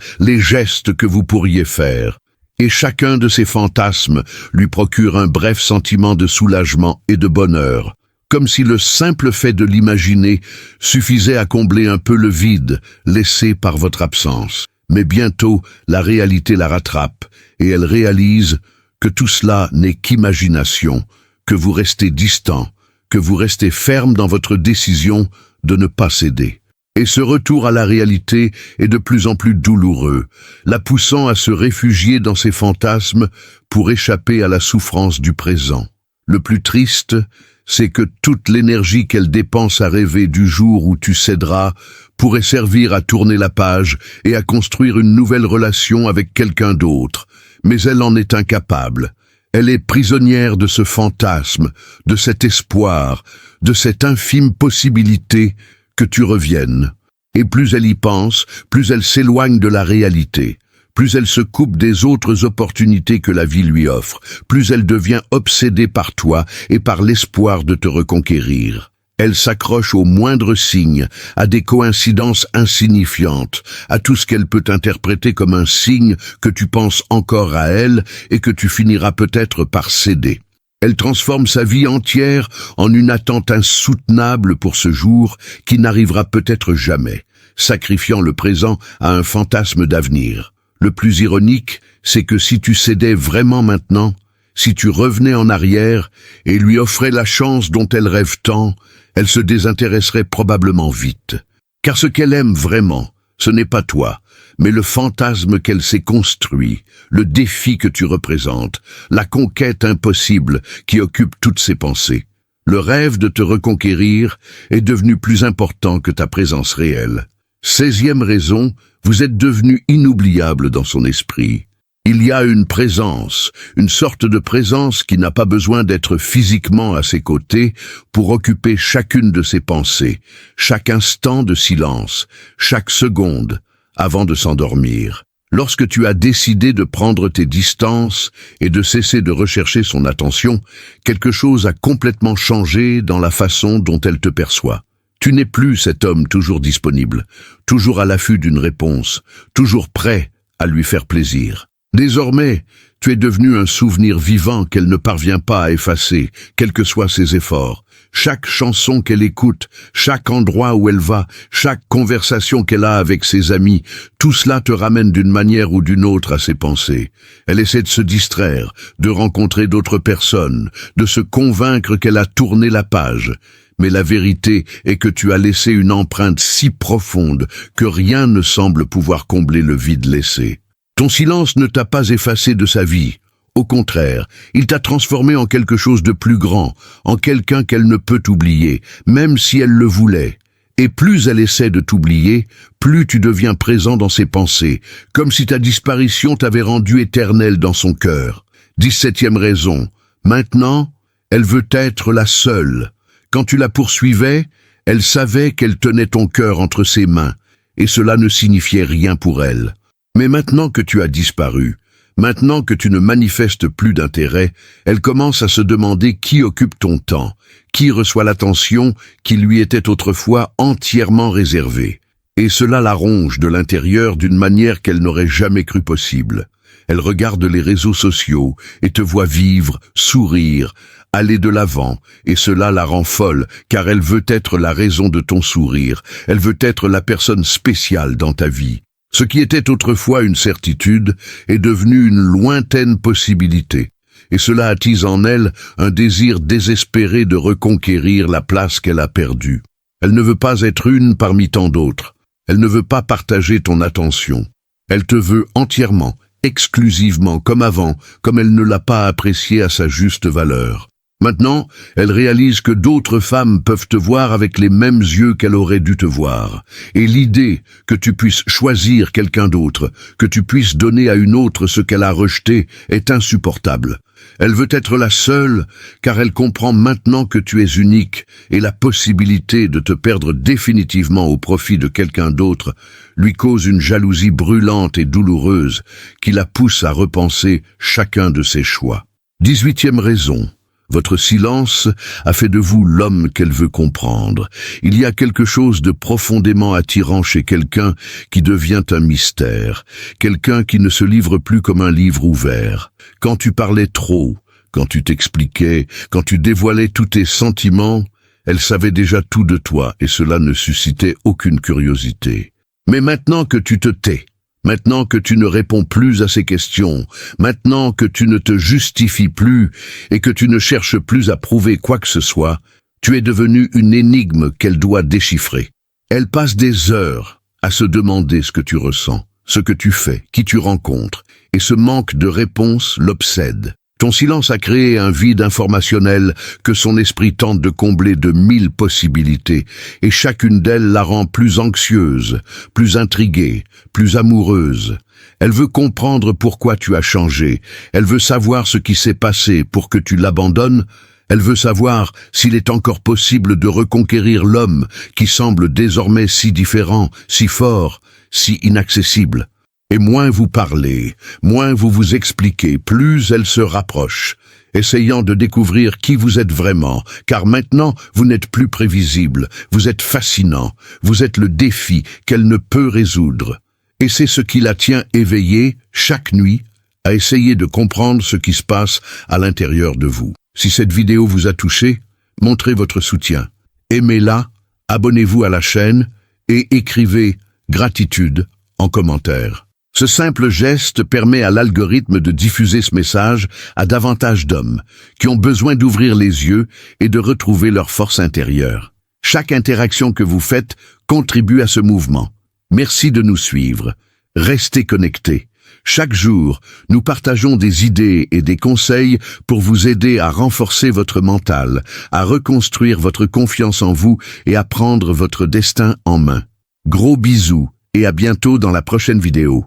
les gestes que vous pourriez faire. Et chacun de ces fantasmes lui procure un bref sentiment de soulagement et de bonheur, comme si le simple fait de l'imaginer suffisait à combler un peu le vide laissé par votre absence. Mais bientôt, la réalité la rattrape, et elle réalise que tout cela n'est qu'imagination, que vous restez distant, que vous restez ferme dans votre décision de ne pas céder. Et ce retour à la réalité est de plus en plus douloureux, la poussant à se réfugier dans ses fantasmes pour échapper à la souffrance du présent. Le plus triste, c'est que toute l'énergie qu'elle dépense à rêver du jour où tu céderas pourrait servir à tourner la page et à construire une nouvelle relation avec quelqu'un d'autre. Mais elle en est incapable. Elle est prisonnière de ce fantasme, de cet espoir, de cette infime possibilité que tu reviennes. Et plus elle y pense, plus elle s'éloigne de la réalité. Plus elle se coupe des autres opportunités que la vie lui offre, plus elle devient obsédée par toi et par l'espoir de te reconquérir. Elle s'accroche aux moindres signes, à des coïncidences insignifiantes, à tout ce qu'elle peut interpréter comme un signe que tu penses encore à elle et que tu finiras peut-être par céder. Elle transforme sa vie entière en une attente insoutenable pour ce jour qui n'arrivera peut-être jamais, sacrifiant le présent à un fantasme d'avenir. Le plus ironique, c'est que si tu cédais vraiment maintenant, si tu revenais en arrière et lui offrais la chance dont elle rêve tant, elle se désintéresserait probablement vite. Car ce qu'elle aime vraiment, ce n'est pas toi, mais le fantasme qu'elle s'est construit, le défi que tu représentes, la conquête impossible qui occupe toutes ses pensées. Le rêve de te reconquérir est devenu plus important que ta présence réelle. 16e raison, vous êtes devenu inoubliable dans son esprit. Il y a une présence, une sorte de présence qui n'a pas besoin d'être physiquement à ses côtés pour occuper chacune de ses pensées, chaque instant de silence, chaque seconde, avant de s'endormir. Lorsque tu as décidé de prendre tes distances et de cesser de rechercher son attention, quelque chose a complètement changé dans la façon dont elle te perçoit. Tu n'es plus cet homme toujours disponible, toujours à l'affût d'une réponse, toujours prêt à lui faire plaisir. Désormais, tu es devenu un souvenir vivant qu'elle ne parvient pas à effacer, quels que soient ses efforts. Chaque chanson qu'elle écoute, chaque endroit où elle va, chaque conversation qu'elle a avec ses amis, tout cela te ramène d'une manière ou d'une autre à ses pensées. Elle essaie de se distraire, de rencontrer d'autres personnes, de se convaincre qu'elle a tourné la page. Mais la vérité est que tu as laissé une empreinte si profonde que rien ne semble pouvoir combler le vide laissé. Ton silence ne t'a pas effacé de sa vie. Au contraire, il t'a transformé en quelque chose de plus grand, en quelqu'un qu'elle ne peut oublier, même si elle le voulait. Et plus elle essaie de t'oublier, plus tu deviens présent dans ses pensées, comme si ta disparition t'avait rendu éternel dans son cœur. 17e raison. Maintenant, elle veut être la seule. Quand tu la poursuivais, elle savait qu'elle tenait ton cœur entre ses mains, et cela ne signifiait rien pour elle. Mais maintenant que tu as disparu, maintenant que tu ne manifestes plus d'intérêt, elle commence à se demander qui occupe ton temps, qui reçoit l'attention qui lui était autrefois entièrement réservée. Et cela la ronge de l'intérieur d'une manière qu'elle n'aurait jamais cru possible. Elle regarde les réseaux sociaux et te voit vivre, sourire, aller de l'avant, et cela la rend folle, car elle veut être la raison de ton sourire, elle veut être la personne spéciale dans ta vie. Ce qui était autrefois une certitude est devenu une lointaine possibilité, et cela attise en elle un désir désespéré de reconquérir la place qu'elle a perdue. Elle ne veut pas être une parmi tant d'autres, elle ne veut pas partager ton attention, elle te veut entièrement, exclusivement, comme avant, comme elle ne l'a pas apprécié à sa juste valeur. Maintenant, elle réalise que d'autres femmes peuvent te voir avec les mêmes yeux qu'elle aurait dû te voir. Et l'idée que tu puisses choisir quelqu'un d'autre, que tu puisses donner à une autre ce qu'elle a rejeté, est insupportable. Elle veut être la seule, car elle comprend maintenant que tu es unique, et la possibilité de te perdre définitivement au profit de quelqu'un d'autre lui cause une jalousie brûlante et douloureuse qui la pousse à repenser chacun de ses choix. 18e raison. Votre silence a fait de vous l'homme qu'elle veut comprendre. Il y a quelque chose de profondément attirant chez quelqu'un qui devient un mystère, quelqu'un qui ne se livre plus comme un livre ouvert. Quand tu parlais trop, quand tu t'expliquais, quand tu dévoilais tous tes sentiments, elle savait déjà tout de toi et cela ne suscitait aucune curiosité. Mais maintenant que tu te tais, maintenant que tu ne réponds plus à ces questions, maintenant que tu ne te justifies plus et que tu ne cherches plus à prouver quoi que ce soit, tu es devenu une énigme qu'elle doit déchiffrer. Elle passe des heures à se demander ce que tu ressens, ce que tu fais, qui tu rencontres, et ce manque de réponse l'obsède. Ton silence a créé un vide informationnel que son esprit tente de combler de 1000 possibilités, et chacune d'elles la rend plus anxieuse, plus intriguée, plus amoureuse. Elle veut comprendre pourquoi tu as changé, elle veut savoir ce qui s'est passé pour que tu l'abandonnes, elle veut savoir s'il est encore possible de reconquérir l'homme qui semble désormais si différent, si fort, si inaccessible. Et moins vous parlez, moins vous vous expliquez, plus elle se rapproche. essayant de découvrir qui vous êtes vraiment, car maintenant vous n'êtes plus prévisible, vous êtes fascinant, vous êtes le défi qu'elle ne peut résoudre. Et c'est ce qui la tient éveillée, chaque nuit, à essayer de comprendre ce qui se passe à l'intérieur de vous. Si cette vidéo vous a touché, montrez votre soutien. Aimez-la, abonnez-vous à la chaîne et écrivez « gratitude » en commentaire. Ce simple geste permet à l'algorithme de diffuser ce message à davantage d'hommes qui ont besoin d'ouvrir les yeux et de retrouver leur force intérieure. Chaque interaction que vous faites contribue à ce mouvement. Merci de nous suivre. Restez connectés. Chaque jour, nous partageons des idées et des conseils pour vous aider à renforcer votre mental, à reconstruire votre confiance en vous et à prendre votre destin en main. Gros bisous et à bientôt dans la prochaine vidéo.